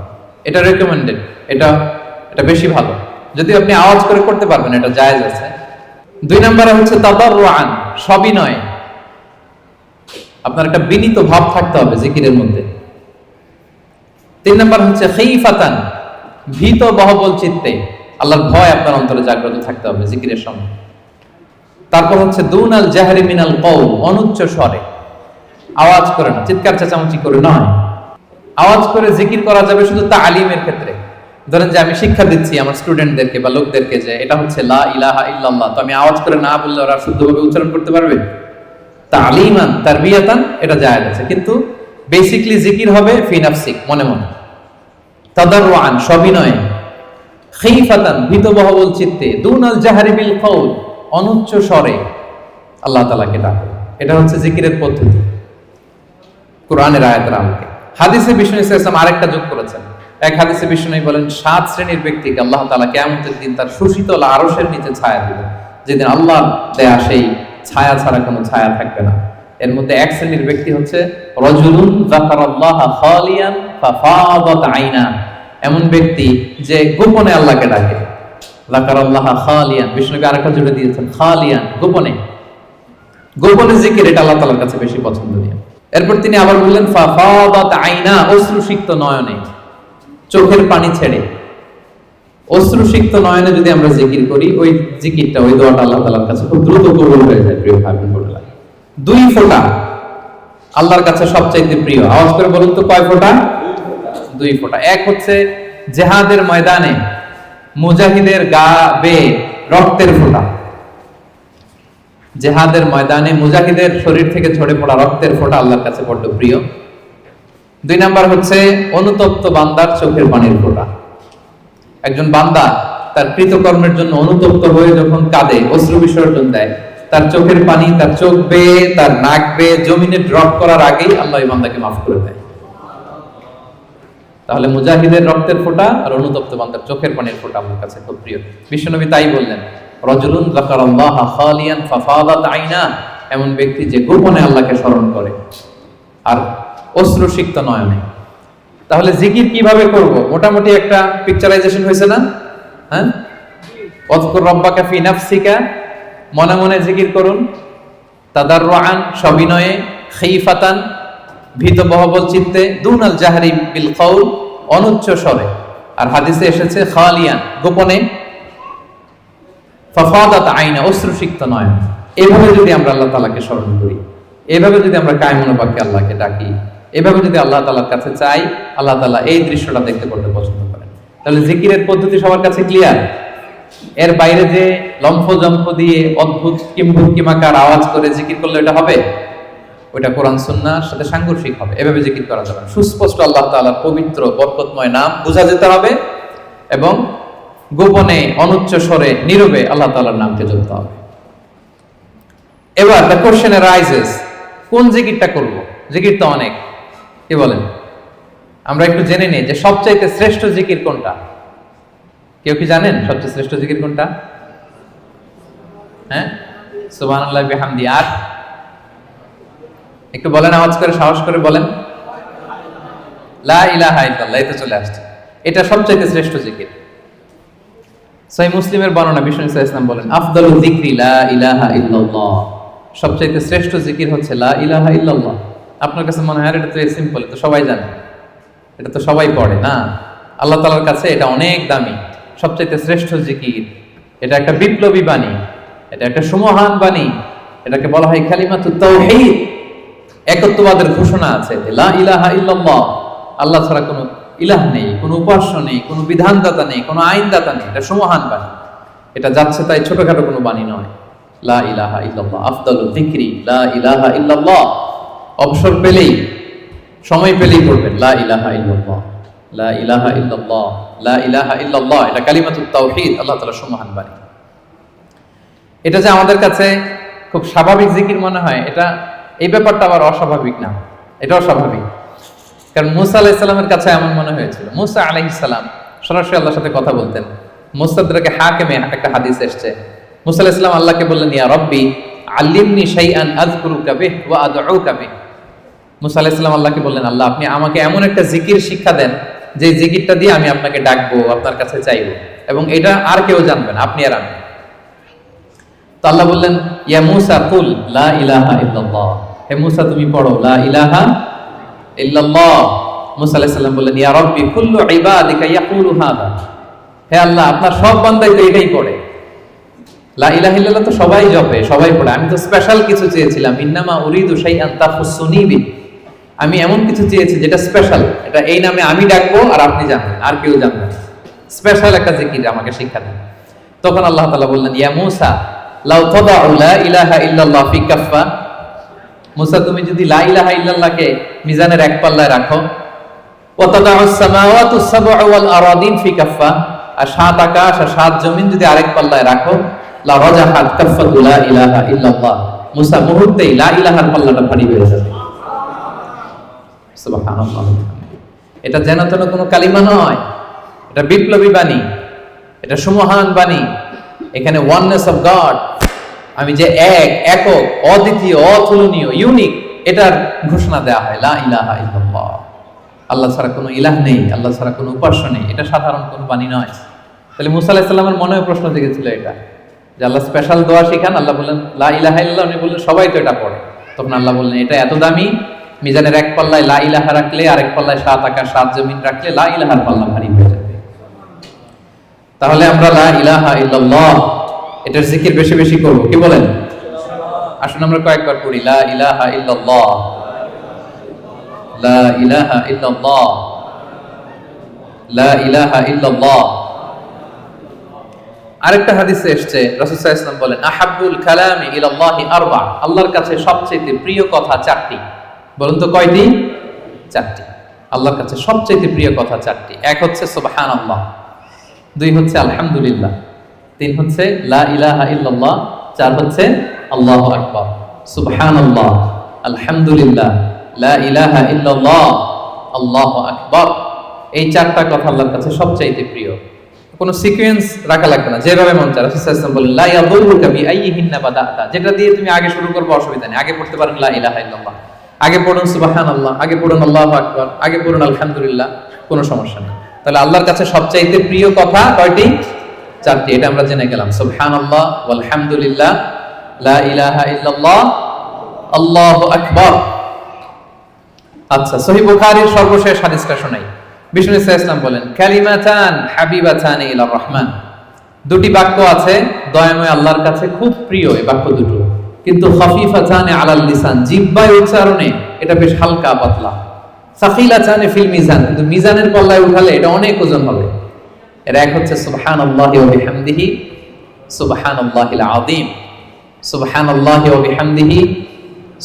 এটা রেকমেন্ডেড, এটা বেশি ভালো। যদি আপনি আওয়াজ করে করতে পারবেন এটা জায়েজ আছে। 2 নম্বরে হচ্ছে তাদাররুআন, সবিনয়। আপনার একটা বিনীত ভাব থাকতে হবে জিকিরের মধ্যে। 3 নম্বর হচ্ছে খীফাতান, ভীত বহবল চিত্তে, আল্লাহর ভয় আপনার অন্তরে জাগ্রত থাকতে হবে জিকিরের সময়। তারপর হচ্ছে দুনাল জাহরি মিনাল কওল, অনুচ্চ স্বরে, আওয়াজ করে না, চিৎকার চেঁচামেচি করে নয়। আওয়াজ করে জিকির করা যাবে শুধু তালিমের ক্ষেত্রে। ধরেন যে আমি শিক্ষা দিচ্ছি আমার স্টুডেন্টদেরকে বা লোকদেরকে যে এটা হচ্ছে লা ইলাহা ইল্লাল্লাহ, তো আমি আওয়াজ করে না বললে ওরা শুদ্ধভাবে উচ্চারণ করতে পারবে? তালিমান তারবিয়াতান এটা জায়েজ আছে, কিন্তু বেসিক্যালি জিকির হবে ফি নাফসিক, মনে মনে। তাদাররুআন, সবিনয়ে। খীফাতান, ভীত বহবল চিত্তে। দুনাল জাহরি বিল কওল, অনুচ্চ স্বরে আল্লাহ তাআলাকে ডাকো। এটা হচ্ছে জিকিরের পদ্ধতি কোরআনের আয়াতের আলোকে। হাদিসে বিষ্ণু ইসলাম আরেকটা যোগ করেছেন। এক হাদিসে বিষ্ণু বলেন 7 শ্রেণীর ব্যক্তিকে আল্লাহ তাআলা কিয়ামতের দিন তার সুশীতল আরশের নিচে ছায়া দিবেন, যেদিন আল্লাহর দেয়া সেই ছায়া ছাড়া কোনো ছায়া থাকবে না। এর মধ্যে 1 শ্রেণীর ব্যক্তি হচ্ছে রাজুলুন যাকারাল্লাহা খালিয়ান ফাফাদাত আইনা, এমন ব্যক্তি যে গোপনে আল্লাহকে ডাকে। যাকারাল্লাহা খালিয়ান, বিষ্ণুকে আরেকটা জুড়ে দিয়েছেন খালিয়ান, গোপনে। গোপনে জিকির এটা আল্লাহ তাআলার কাছে বেশি পছন্দনীয়। এরপর তিনি আবার বললেন ফাফাদাত আইনা, অশ্রুসিক্ত নয়নে, চোখের পানি ছেড়ে অশ্রুসিক্ত নয়নে যদি আমরা জিকির করি, ওই জিকিরটা, ওই দোয়াটা আল্লাহ তাআলার কাছে খুব দ্রুত কবুল হয়ে যায়। প্রিয় ভাই বোনেরা, 2 ফোঁটা আল্লাহর কাছে সবচাইতে প্রিয়। আওয়াজ করে বলুন তো কয় ফোঁটা? 2 ফোঁটা। এক হচ্ছে জিহাদের ময়দানে মুজাহিদের গা বেয়ে রক্তের ফোঁটা। জিহাদের ময়দানে মুজাহিদের শরীর থেকে ঝরে পড়া রক্তের ফোঁটা আল্লাহর কাছে বড় প্রিয়। 2 নাম্বার হচ্ছে অনুতপ্ত বান্দার চোখের পানির ফোঁটা। একজন বান্দা তার কৃতকর্মের জন্য অনুতপ্ত হয়ে যখন কাঁদে, অশ্রু বিসর্জন দেয়, তার চোখের পানি তার চোখ বেয়ে, তার নাক বেয়ে জমিনে ড্রপ করার আগেই আল্লাহ এই বান্দাকে মাফ করে দেয়। তাহলে মুজাহিদের রক্তের ফোঁটা আর অনুতপ্ত বান্দার চোখের পানির ফোঁটা আমার কাছে খুব প্রিয়। বিশ্বনবী তাই বললেন, রাজুলুন যাকারাল্লাহা খালিয়ান ফাফাদাত আইনা, এমন ব্যক্তি যে গোপনে আল্লাহকে স্মরণ করে আর অশ্রুসিক্ত নয়নে। তাহলে জিকির কিভাবে করব? মোটামুটি একটা পিকচারাইজেশন হয়েছে না? হ্যাঁ, ওয়াযকুর রাব্বাকা ফি নাফসিকা, মনে মনে জিকির করুন। তাদাররুআন, সবিনয়ে। খীফাতান, ভীত বহবল চিত্তে। দুনাল জাহরি বিল কওল, অনুচ্চ স্বরে। আর হাদিসে এসেছে খালিয়ান, গোপনে। ফাফাদাত আইনা, অশ্রুসিক্ত নয়ন। এভাবে যদি আমরা আল্লাহ তাআলাকে স্মরণ করি, এভাবে যদি আমরা কায়মনোবাক্যে বাক্যে আল্লাহকে ডাকি, এভাবে যদি আল্লাহ তাআলার কাছে চাই, আল্লাহ তাআলা এই দৃশ্যটা দেখতে করতে পছন্দ করেন। তাহলে জিকিরের পদ্ধতি সবার কাছে ক্লিয়ার? এর বাইরে যে লম্ফ জম্ফ দিয়ে অদ্ভুত কিমাকার আওয়াজ করে জিকির করলে এটা হবে? ওইটা কোরআন সুন্নাহর সাথে সাংঘর্ষিক হবে। এভাবে জিকির করা যাবে না। সুস্পষ্ট আল্লাহ তাআলার পবিত্র বরকতময় নাম বোঝা যেতে হবে এবং গোপনে অনুচ্চ স্বরে নীরবে আল্লাহ তাআলার নামকে জপতে হবে। এবার দ্য কোশ্চেন রাইজেস, কোন জিকিরটা করব? জিকির তো অনেক, কি বলেন? আমরা একটু জেনে নিই যে সবচাইতে শ্রেষ্ঠ জিকির কোনটা। কেউ কি জানেন সবচেয়ে শ্রেষ্ঠ জিকির কোনটা? হ্যাঁ, সুবহানাল্লাহি বিহামদি। আর একটু বলেন, আওয়াজ করে, সাহস করে বলেন। লা ইলাহা ইল্লাল্লাহ, এই তো চলে আসছে। এটা সবচাইতে শ্রেষ্ঠ জিকির। সহিহ মুসলিমের বর্ণনা, বিষ্ণু সাল্লাল্লাহু আলাইহি ওয়াসাল্লাম বলেন, আফদালু যিকরি লা ইলাহা ইল্লাল্লাহ। সবচাইতে শ্রেষ্ঠ জিকির হচ্ছে লা ইলাহা ইল্লাল্লাহ। আপনার কাছে মনে হয় এটা তো সিম্পল, এটা তো সবাই জানে, এটা তো সবাই পড়ে না। আল্লাহ তাআলার কাছে এটা অনেক দামি, সবচাইতে শ্রেষ্ঠ জিকির। এটা একটা বিপ্লবী বাণী, এটা একটা সুমহান বাণী। এটাকে বলা হয় কালিমাতুত তাওহীদ। একত্ববাদের ঘোষণা আছে, লা ইলাহা ইল্লাল্লাহ, আল্লাহ ছাড়া কোনো ইলাহ নেই, কোনো উপাস্য নেই, কোনো বিধানদাতা নেই, কোনো আইনদাতা নেই। এটা সুমহান বাণী। এটা যাচ্ছে তাই ছোটখাটো কোনো বাণী নয়। লা ইলাহা ইল্লাল্লাহ আফদালু যিকরি লা ইলাহা ইল্লাল্লাহ। অবসর পেলেই, সময় পেলেই পড়বেন লা ইলাহা ইল্লাল্লাহ, লা ইলাহা ইল্লাল্লাহ, লা ইলাহা ইল্লাল্লাহ। এটা কালিমাতুত তাওহীদ, আল্লাহ তাআলার সুমহান বাণী। এটা যে আমাদের কাছে খুব স্বাভাবিক জিকির মনে হয়, এটা এই ব্যাপারটা আবার অস্বাভাবিক না, এটা অস্বাভাবিক। কারণ মুসা আলাইহিস সালামের কাছে এমন মনে হয়েছিল। মুসা আলাইহিস সালাম সরাসরি আল্লাহর সাথে কথা বলতেন। মুস্তাদরাকে হাকিমে একটা হাদিস এসেছে, মুসা আলাইহিস সালাম আল্লাহকে বললেন, ইয়া রাব্বি আল্লিমনি শাইআন আযকুরুকা বিহি ওয়া আদউকা বিহি। মুসা আলাইহিস সালাম আল্লাহকে বললেন, আল্লাহ আপনি আমাকে এমন একটা জিকির শিক্ষা দেন যে জিকিরটা দিয়ে আমি আপনাকে ডাকবো, আপনার কাছে চাইবো, এবং এটা আর কেউ জানবে না, আপনি আর আমি। তো আল্লাহ বললেন, ইয়া মুসা কুল লা ইলাহা ইল্লাল্লাহ। হে মুসা তুমি পড়ো লা ইলাহা ইল্লাল্লাহ। মুসা আলাইহিস সালাম বললেন, ইয়া রাব্বি কুল্লু ইবাদিকা ইয়াকুলু হাদা। হে আল্লাহ আপনার সব বান্দাই তো এটাই পড়ে, লা ইলাহা ইল্লাল্লাহ তো সবাই জপে, সবাই পড়ে। আমি তো স্পেশাল কিছু চেয়েছিলাম, ইন্নামা উরিদু শাইআন তাফুসুনি বি। আমি এমন কিছু চেয়েছি যেটা স্পেশাল, এটা এই নামে আমি ডাকবো আর আপনি জানবেন, আর কেউ জানবে না। স্পেশাল একটা জিকির আমাকে শিক্ষা দেন। তখন আল্লাহ তাআলা বললেন, ইয়া মুসা লাউ তাদাউ লা ইলাহা ইল্লাল্লাহ ফি কাফফা। মুসা তুমি যদি লা ইলাহা ইল্লাল্লাহকে মিজানের এক পাল্লায় রাখো, ওয়া তাদাউস সামাওয়াতুস সাবউ ওয়াল আরাদিন ফি কাফফা, আর সাত আকাশ আর সাত জমিন যদি আরেক পাল্লায় রাখো, লা রাজাহাত কাফফাতু লা ইলাহা ইল্লাল্লাহ। মুসা মুহূর্তেই লা ইলাহার পাল্লাটা ভারী হয়ে যাবে। সুবহানাল্লাহ। এটা যেন তেন কোনো কালিমা নয়, এটা বিপ্লবী বাণী, এটা সুমহান বাণী। এখানে ওয়াননেস অফ গড, আমি যে এক, একক, অদ্বিতীয়, অতুলনীয়, ইউনিক, এটার ঘোষণা দেওয়া হয় লা ইলাহা ইল্লাল্লাহ। আল্লাহ ছাড়া কোনো ইলাহ নেই, আল্লাহ ছাড়া কোনো উপাস্য নেই। এটা সাধারণ কোনো বাণী নয়। তাহলে মুসা আলাইহিস সালামের মনেও প্রশ্ন জেগেছিল এটা, যে আল্লাহ স্পেশাল দোয়া শিখান। আল্লাহ বললেন লা ইলাহা ইল্লাল্লাহ, উনি বললেন সবাই তো এটা পড়ে। তখন আল্লাহ বললেন এটা এত দামি, মিজানের এক পাল্লায় লা ইলাহা রাখলে আরেক পাল্লায় সাত আকাশ সাত জমিন রাখলে লা ইলাহার পাল্লা ভারী হয়ে যাবে। তাহলে আমরা লা ইলাহা ইল্লাল্লাহ এটার জিকির বেশি বেশি করব, কি বলেন? আসুন আমরা কয়েকবার পড়ি লা ইলাহা ইল্লাল্লাহ, লা ইলাহা ইল্লাল্লাহ, লা ইলাহা ইল্লাল্লাহ। আরেকটা হাদিসে এসেছে, রাসূল সাল্লাল্লাহু আলাইহি ওয়াসাল্লাম বলেন, আহাব্বুল কালামি ইলাল্লাহি আরবা। আল্লাহর কাছে সবচেয়ে প্রিয় কথা চারটি। বলুন তো কয়টি? চারটি। আল্লাহর কাছে সবচেয়ে প্রিয় কথা চারটি। এক হচ্ছে সুবহানাল্লাহ, দুই হচ্ছে আলহামদুলিল্লাহ, তিন হচ্ছে লা ইলাহা ইল্লাল্লাহ, চার হচ্ছে আল্লাহু আকবার। সুবহানাল্লাহ, আলহামদুলিল্লাহ, লা ইলাহা ইল্লাল্লাহ, আল্লাহু আকবার। এই চারটা কথা আল্লাহর কাছে সবচাইতে প্রিয়। কোনো সিকোয়েন্স রাখা লাগবে না, যেভাবে মন চায়। রাসূল সাল্লাল্লাহু আলাইহি ওয়াসাল্লাম বলেন, লা ইয়াদুরুকা বিআইয়িহিন্না বাদাতা। যেটা দিয়ে তুমি আগে শুরু করবে অসুবিধা নেই। আগে পড়তে পারেন লা ইলাহা ইল্লাল্লাহ, আগে পড়ুন সুবহানাল্লাহ, আগে পড়ুন আল্লাহু আকবার, আগে পড়ুন আলহামদুলিল্লাহ, কোনো সমস্যা নেই। তাহলে আল্লাহর কাছে সবচাইতে প্রিয় কথা কয়টি? চারটি। এটা আমরা জেনে গেলাম, সুবহানাল্লাহ, আলহামদুলিল্লাহ, লা ইলাহা ইল্লাল্লাহ, আল্লাহু আকবার। আচ্ছা, সহিহ বুখারীর সর্বশেষ হাদিসটা শোনাই। বিষ্ণু সাল্লাল্লাহু আলাইহি ওয়াসাল্লাম বলেন, কালিমাতান হাবিবাতান ইলার রহমান। দুটি বাক্য আছে দয়াময় আল্লাহর কাছে খুব প্রিয়, এই বাক্য দুটো, কিন্তু খাফিফাতান আলাল লিসান, জিহ্বায় উচ্চারণে এটা বেশ হালকা পাতলা। সাকিলাতান ফিল মিজান, কিন্তু মিজানের পাল্লায় উঠালে এটা অনেক ওজন হবে। এর এক হচ্ছে সুবহানাল্লাহি ওয়া বিহামদিহি সুবহানাল্লাহিল আযীম, সুবহানাল্লাহি ওয়া বিহামদিহি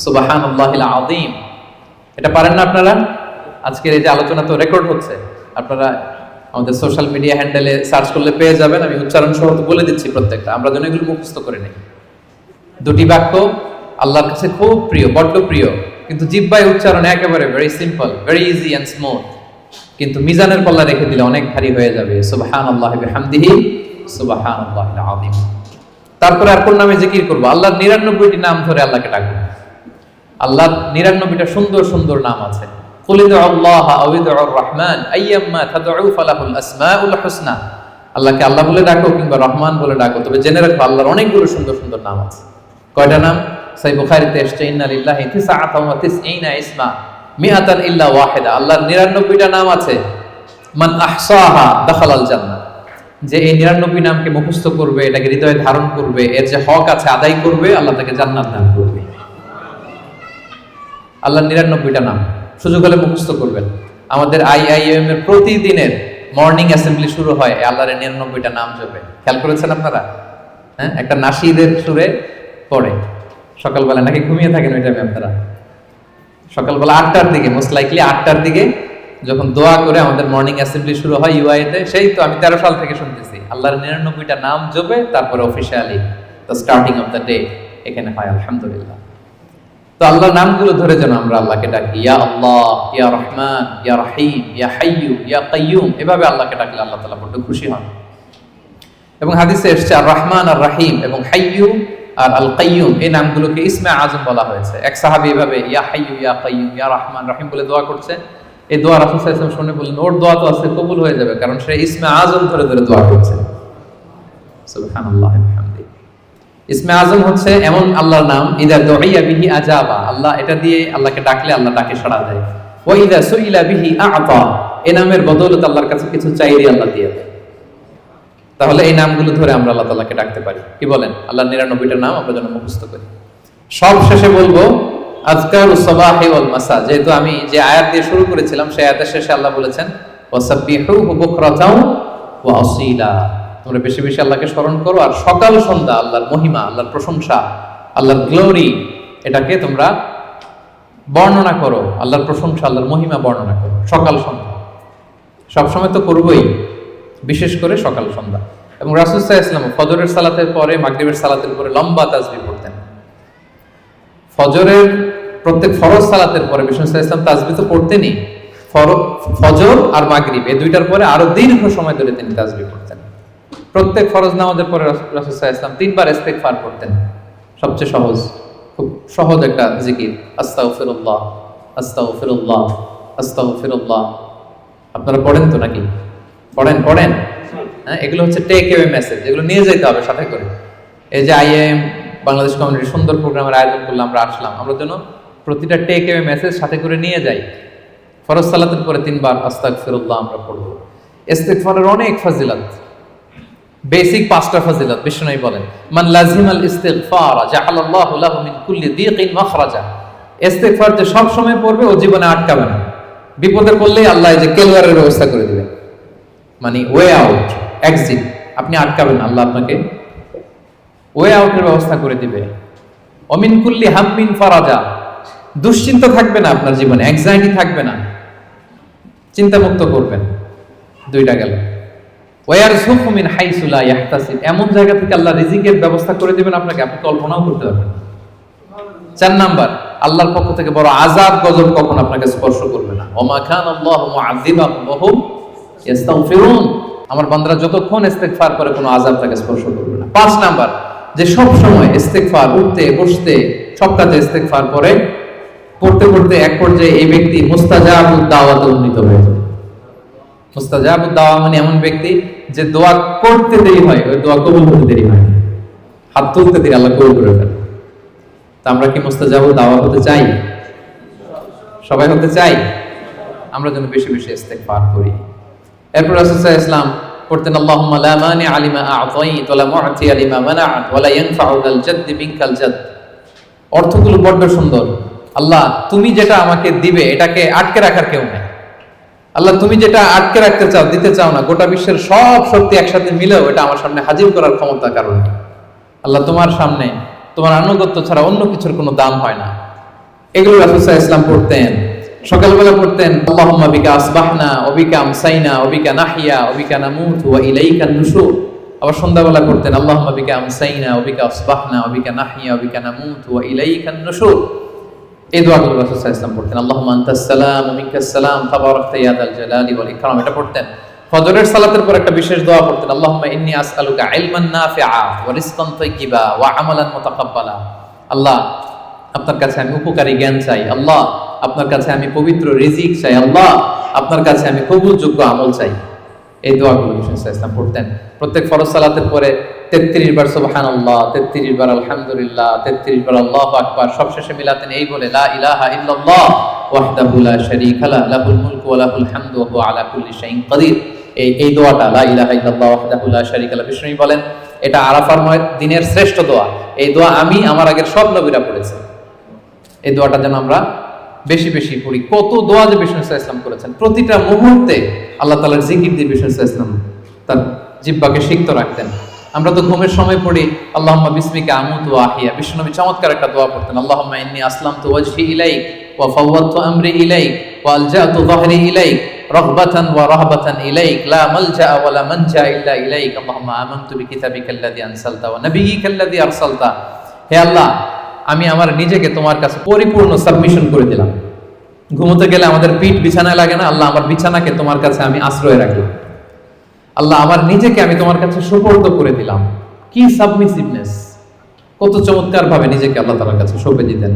সুবহানাল্লাহিল আযীম। এটা পারেন না আপনারা? আজকের এই যে আলোচনা তো রেকর্ড হচ্ছে, আপনারা আমাদের সোশ্যাল মিডিয়া হ্যান্ডেলে সার্চ করলে পেয়ে যাবেন। আমি উচ্চারণ সহ বলে দিচ্ছি প্রত্যেকটা, আমরা যেন এগুলো মুখস্থ করে নিই। দুটি বাক্য আল্লাহর কাছে খুব প্রিয়, বড্ড প্রিয়, কিন্তু জিহ্বায় উচ্চারণ একেবারে very simple, very easy and smooth, কিন্তু মিজানের পাল্লা রেখে দিলে অনেক ভারী হয়ে যাবে। সুবহানাল্লাহি বিহামদিহি সুবহানাল্লাহিল আযীম। তারপরে আর কোন নামে জিকির করব? আল্লাহর 99টি নাম ধরে আল্লাহকে ডাকবো। আল্লাহর 99টা সুন্দর সুন্দর নাম আছে। কুল ইদউল্লাহ আও ইদউর রহমান আইয়াম্মা তাদউ ফালাহুল আসমাউল হুসনা। আল্লাহকে আল্লাহ বলে ডাকো কিংবা রহমান বলে ডাকো, তবে জেনে রাখো আল্লাহর অনেকগুলো সুন্দর সুন্দর নাম আছে। কয়টা নাম? সহিহ বুখারীতে এসেছে ইন্না লিল্লাহি 99 ইসমা মিআতান ইল্লা ওয়াহিদা। আল্লাহর 99টা নাম আছে। মান আহসাহা দাখালাল জান্নাহ। যে এই 99 নামকে মুখস্থ করবে, এটাকে হৃদয়ে ধারণ করবে, এর যে হক আছে আদায় করবে, আল্লাহ তাকে জান্নাত দান করবে। আল্লাহর 99টা নাম সুযোগ হলে মুখস্থ করবেন। আমাদের আইআইএম এর প্রতিদিনের মর্নিং অ্যাসেম্বলি শুরু হয় আল্লাহর 99টা নাম জপে। খেয়াল করেছেন আপনারা? হ্যাঁ, একটা নাশিদের সুরে পড়ে সকালবেলা, নাকি ঘুমিয়ে থাকেন ওই টাইমে আপনারা? সকালবেলা 8টার দিকে, মোস্ট লাইকলি 8টার দিকে যখন দোয়া করে আমাদের মর্নিং অ্যাসেম্বলি শুরু হয় ইউআইতে, সেই তো আমি 13 সাল থেকে শুনতেছি আল্লাহর 99টা নাম জপে তারপরে officially the starting of the day এখানে হয়। আলহামদুলিল্লাহ। তো আল্লাহর নামগুলো ধরে যেন আমরা আল্লাহকে ডাকি। ইয়া আল্লাহ, ইয়া রহমান, ইয়া রহিম, ইয়া হাইয়্যু, ইয়া কাইয়্যুম। এভাবে আল্লাহকে ডাকলে আল্লাহ তাআলা বড় খুশি হন। এবং হাদিসে এসেছে আর রহমান আর রহিম এবং হাইয়্যু আর আল কাইয়্যুম, এই নামগুলোকে ইসমে আজম বলা হয়েছে। এক সাহাবী এভাবে ইয়া হাইয়্যু, ইয়া কাইয়্যুম, ইয়া রহমান, রহিম বলে দোয়া করছে। এই দোয়া রাসূল সাল্লাল্লাহু আলাইহি ওয়াসাল্লাম শুনে বললেন, ওর দোয়া তো আছে, কবুল হয়ে যাবে, কারণ সে ইসমে আজম ধরে ধরে দোয়া করছে। সুবহানাল্লাহ ওয়া বিহামদিহি। ইসমে আজম হচ্ছে এমন আল্লাহর নাম, ইদা দুইয়া বিহি আজাবা, আল্লাহ এটা দিয়ে আল্লাহকে ডাকলে আল্লাহ ডাকে সাড়া দেয়। ওয়া ইদা সুইলা বিহি আ'তা, এই নামের বদৌলতে আল্লাহর কাছে কিছু চাইলে আল্লাহ দিয়ে দেয়। তাহলে এই নামগুলো ধরে আমরা আল্লাহ তাআলাকে ডাকতে পারি। কি বলেন? আল্লাহর 99টা নাম আমরা যেন মুখস্থ করি। সব শেষে বলবো আযকারুস সাবাহি ওয়াল মাসা। যেহেতু আমি যে আয়াত দিয়ে শুরু করেছিলাম, সেই আয়াতের শেষে আল্লাহ বলেছেন ওয়াসাব্বিহুহু বুকরাতাও ওয়া আসীলা। তোমরা বেশি বেশি আল্লাহকে স্মরণ করো, আর সকাল সন্ধ্যা আল্লাহর মহিমা, আল্লাহর প্রশংসা, আল্লাহর গ্লোরি, এটাকে তোমরা বর্ণনা করো। আল্লাহর প্রশংসা, আল্লাহর মহিমা বর্ণনা করো সকাল সন্ধ্যা। সবসময় তো করবোই, বিশেষ করে সকাল সন্ধ্যা। এবং রাসূল সাল্লাল্লাহু আলাইহি ওয়াসাল্লাম ফজরের সালাতের পরে, মাগরিবের সালাতের পরে লম্বা তাসবিহ পড়তেন। ফজরের প্রত্যেক ফরজ সালাতের পরে বিষ্ণু সাল্লাল্লাহু আলাইহি ওয়াসাল্লাম তাসবিহ তো পড়তেনই, ফজর আর মাগরিব এই দুইটার পরে আরো দীর্ঘ সময় ধরে তিনি তাসবিহ পড়তেন। প্রত্যেক ফরজ নামাজের পরে রাসূল সাল্লাল্লাহু আলাইহি ওয়াসাল্লাম 3বার ইস্তিগফার করতেন। সবচেয়ে সহজ, খুব সহজ একটা জিকির, আস্তাগফিরুল্লাহ আস্তাগফিরুল্লাহ আস্তাগফিরুল্লাহ। আপনারা পড়েন তো নাকি? পড়েন। হ্যাঁ, এগুলো হচ্ছে টেক অ্যাওয়ে মেসেজ, এগুলো নিয়ে যেতে হবে সাথে করে। এই যে আইএম বাংলাদেশ কমিউনিটি সুন্দর প্রোগ্রামের আয়োজন করলাম, আমরা আসলাম, আমরা যেন প্রতিটা টেক অ্যাওয়ে মেসেজ সাথে করে নিয়ে যাই। ফরজ সালাতের পরে 3বার আস্তাগফিরুল্লাহ আমরা পড়ব। ইস্তিগফারের অনেক ফজিলত, বেসিক 5টা ফজিলত বিষ্ণুই বলেন, মান লাজিমাল ইস্তিগফার জাআলাল্লাহু লাহু মিন কুল্লি দীকিন মাখরাজা। ইস্তিগফার যে সব সময় পড়বে ও জীবনে আটকাবে না, বিপদে পড়লেই আল্লাহ এই যে কেলওয়ারের ব্যবস্থা করে দিবেন, মানে ওয়ে আউট, এক্সিট। আপনি আটকাবেন, আল্লাহ আপনাকে ওয়ে আউটের ব্যবস্থা করে দিবে। অমিন কুল্লি হাম্মিন ফারাজা, দুশ্চিন্তা থাকবে না আপনার জীবনে, অ্যাংজাইটি থাকবে না, চিন্তা মুক্ত করবেন। 2টা গেল। ওয়ারযুকহু মিন হাইসু লা ইয়াহতাসিব, এমন জায়গা থেকে আল্লাহ রিজিকের ব্যবস্থা করে দিবেন আপনাকে, আপনি কল্পনাও করতে পারবেন না। 4 নাম্বার, আল্লাহর পক্ষ থেকে বড় আযাব গজব কখন আপনাকে স্পর্শ করবে না। ওমা কানাল্লাহু মুআযিবাহুম ওয়া হুম ইস্তাগফিরুন, আমার বান্দারা যতক্ষণ ইস্তিগফার করে কোনো আযাব তাকে স্পর্শ করবে না। 5 নাম্বার, যে সব সময় ইস্তিগফার, উঠতে বসতে সব কাজে ইস্তিগফার পড়তে পড়তে এক পর্যায়ে এই ব্যক্তি মুস্তাজাবুদ দাওয়াতে উন্নীত হয়ে যায়। মুস্তাজাবুদ দাওয়া মানে এমন ব্যক্তি যে দোয়া করতে দেরি হয়, ওই দোয়া কবুল হতে দেরি হয়, হাত তুলতে দেরি আল্লাহ কবুল করে ফেলে। তা আমরা কি মুস্তাজাবুদ দাওয়া হতে চাই? সবাই হতে চাই? আমরা যেন বেশি বেশি ইস্তিগফার করি। এরপর রাসূল সাল্লাল্লাহু আলাইহি ওয়াসাল্লাম পড়তেন আল্লাহুম্মা লা মানি আলিমা আ'তাইত ওয়া লা মু'তি লিমা মানা'ত ওয়া লা ইয়ানফা'ু যাল জাদ্দি মিনকাল জাদ। অর্থগুলো বড় সুন্দর। আল্লাহ, তুমি যেটা আমাকে দিবে এটাকে আটকে রাখার কেউ নেই, আল্লাহ তুমি যেটা আটকে রাখতে চাও, দিতে চাও না, গোটা বিশ্বের সব শক্তি একসাথে মিলেও এটা আমার সামনে হাজির করার ক্ষমতা কারণ নেই। আল্লাহ তোমার সামনে তোমার আনুগত্য ছাড়া অন্য কিছুর কোনো দাম হয় না। এগুলো রাসূল সাল্লাল্লাহু আলাইহি ওয়াসাল্লাম পড়তেন, সকালবেলা পড়তেন আল্লাহুম্মা বিকা আসবাহনা ওয়া বিকা আমসাইনা ওয়া বিকা নাহইয়া ওয়া বিকা নামুতু ওয়া ইলাইকান নুশুর। আবার সন্ধ্যাবেলা পড়তেন আল্লাহুম্মা বিকা আমসাইনা ওয়া বিকা আসবাহনা ওয়া বিকা নাহইয়া ওয়া বিকা নামুতু ওয়া ইলাইকান নুশুর। এই দোয়াগুলো রাসূল সাল্লাল্লাহু আলাইহি ওয়াসাল্লাম পড়তেন। আল্লাহুম্মা আনতাস সালাম ওয়া মিনকাস সালাম তাবারাকতা ইয়া যাল জালালি ওয়াল ইকরাম, এটা পড়তেন। ফজরের সালাতের পর একটা বিশেষ দোয়া পড়তেন আল্লাহুম্মা ইন্নী আসআলুকা ইলমান নাফিআ ওয়া রিজকান তাইয়্যিবা ওয়া আমালান মুতাকাব্বালা। আল্লাহ আপনার কাছে আমি উপকারী জ্ঞান চাই, আল্লাহ আপনার কাছে আমি পবিত্র রিজিক চাই, আল্লাহ আপনার কাছে আমি কবুলযোগ্য আমল চাই। এই দোয়াগুলো রাসূল সাল্লাল্লাহু আলাইহি ওয়াসাল্লাম পড়তেন। প্রত্যেক ফরজ সালাতের পরে 33 বার সুবহানাল্লাহ, 33 বার আলহামদুলিল্লাহ, 33 বার আল্লাহু আকবার, সবশেষে মিলাতেন এই বলে লা ইলাহা ইল্লাল্লাহ ওয়াহদাহু লা শারীকা লাহু লাহুল মুলকু ওয়া লাহুল হামদু ওয়া হুয়া আলা কুল্লি শাইইন কাদির। এই দোয়াটা লা ইলাহা ইল্লাল্লাহ ওয়াহদাহু লা শারীকা লাহু, বিষ্ণু বলেন এটা আরাফার দিনের শ্রেষ্ঠ দোয়া। এই দোয়া আমি আমার আগের সব নবীরা পড়েছি। এই দোয়াটা যেন আমরা বেশি বেশি পড়ি। কত দোয়া যে বিষ্ণু সাল্লাল্লাহু আলাইহি ওয়াসাল্লাম করেছেন, প্রতিটা মুহূর্তে আল্লাহ তাআলার জিকির দিয়ে বিষ্ণু সাল্লাল্লাহু আলাইহি ওয়াসাল্লাম তার জিহ্বাকে সিক্ত রাখতেন। আমরা তো ঘুমের সময় পড়ি আল্লাহুম্মা বিসমিকা আমুতু ওয়া আহইয়া, বিষ্ণুনবী চমৎকার একটা দোয়া পড়তেন আল্লাহুম্মা ইন্নী আসলামতু ওয়াজহি ইলাইক ওয়া ফাওয়াদতু আমরি ইলাইক ওয়া আলজাতু যাহরি ইলাইক রাগবাতান ওয়া রাহবাতান ইলাইক লা মালজা ওয়া লা মানজা ইল্লা ইলাইক আল্লাহুম্মা আমানতু বিকিতাবিকাল্লাযী আনসালতা ওয়া নাবিয়্যিকাল্লাযী আরসালতা। হে আল্লাহ, আমি আমার নিজেকে তোমার কাছে পরিপূর্ণ সাবমিশন করে দিলাম। ঘুমোতে গেলে আমাদের পিঠ বিছানায় লাগে না, আল্লাহ আমার বিছানাকে তোমার কাছে আমি আশ্রয় রাখলাম। আল্লাহ আমার নিজেকে আমি তোমার কাছে সুপর্দ করে দিলাম। কি সাবমিসিভনেস, কত চমৎকার ভাবে নিজেকে আল্লাহ তাআলার কাছে সঁপে দিতেন।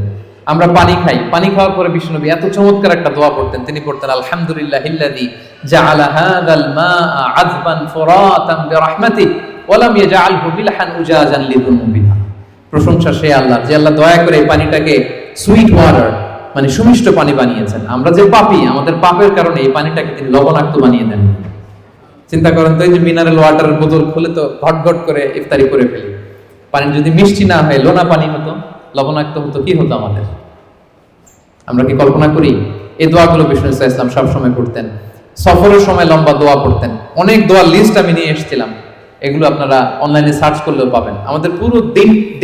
আমরা পানি খাই, পানি খাওয়ার পরে বিষ্ণুনবী এত চমৎকার একটা দোয়া পড়তেন। তিনি পড়তেন আলহামদুলিল্লাহিল্লাযী জাআলা হাযাল মাআ আযবান ফুরাতান বিরাহমাতিহি ওয়া লাম ইয়াজআলহু মিলহান উজাজান লিযুনুবিনা। প্রশংসা সে আল্লাহ, যে আল্লাহ দয়া করে এই পানিটাকে সুইট ওয়াটার মানে সুমিষ্ট পানি বানিয়েছেন। আমরা যে পাপী, আমাদের পাপের কারণে এই পানিটাকে তিনি লবণাক্ত বানিয়ে দেন। চিন্তা করেন তো, এই যে মিনারেল ওয়াটারের বোতল খুলে তো ঘট ঘট করে ইফতারি করে ফেলি, পানি যদি মিষ্টি না হয়, লোনা পানি হতো, লবণাক্ত হতো, কি হতো আমাদের? আমরা কি কল্পনা করি? এই দোয়াগুলো বিষ্ণু সাল্লাল্লাহু আলাইহি ওয়াসাল্লাম সবসময় করতেন। সফরের সময় লম্বা দোয়া পড়তেন। অনেক দোয়ার লিস্ট আমি নিয়ে এসেছিলাম, এগুলো আপনারা অনলাইনে সার্চ করলেও পাবেন। আমাদের পুরো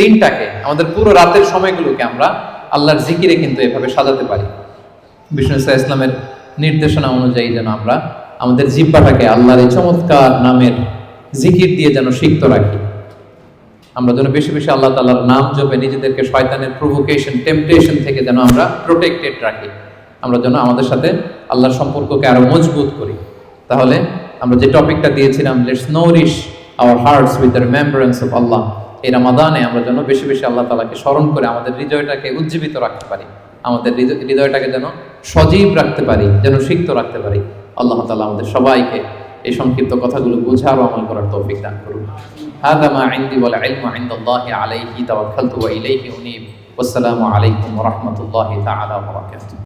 দিনটাকে, আমাদের পুরো রাতের সময়গুলোকে আমরা আল্লাহর জিকিরে কিন্তু এভাবে সাজাতে পারি। বিষ্ণু সাল্লাল্লাহু আলাইহি ওয়াসাল্লামের নির্দেশনা অনুযায়ী যেন আমরা আমাদের জিহ্বাটাকে আল্লাহর এই চমৎকার নামের জিকির দিয়ে যেন সিক্ত রাখি। আমরা যেন বেশি বেশি আল্লাহ তাআলার নাম জপে নিজেদেরকে শয়তানের প্রভোকেশন, টেম্পটেশন থেকে যেন আমরা প্রোটেক্টেড রাখি। আমরা যেন আমাদের সাথে আল্লাহর সম্পর্ককে আরো মজবুত করি। তাহলে আমরা যে টপিকটা দিয়েছিলাম, let's nourish our hearts with the remembrance of Allah, এই রমাদানে আমরা যেন বেশি বেশি আল্লাহ তাআলাকে স্মরণ করে আমাদের হৃদয়টাকে উজ্জীবিত রাখতে পারি, আমাদের হৃদয়টাকে যেন সজীব রাখতে পারি, যেন সিক্ত রাখতে পারি। আল্লাহ তাআলা আমাদের সবাইকে এই সংক্ষিপ্ত কথাগুলো বোঝার ও আমল করার তৌফিক দান করুন। হাদা মা ইনদি ওয়াল ইলমু ইনদাল্লাহি আলাইহি তাওয়াক্কালতু ওয়া ইলাইহি উনীব। ওয়াসসালামু আলাইকুম ওয়া রাহমাতুল্লাহি তাআলা ওয়া বারাকাতুহু।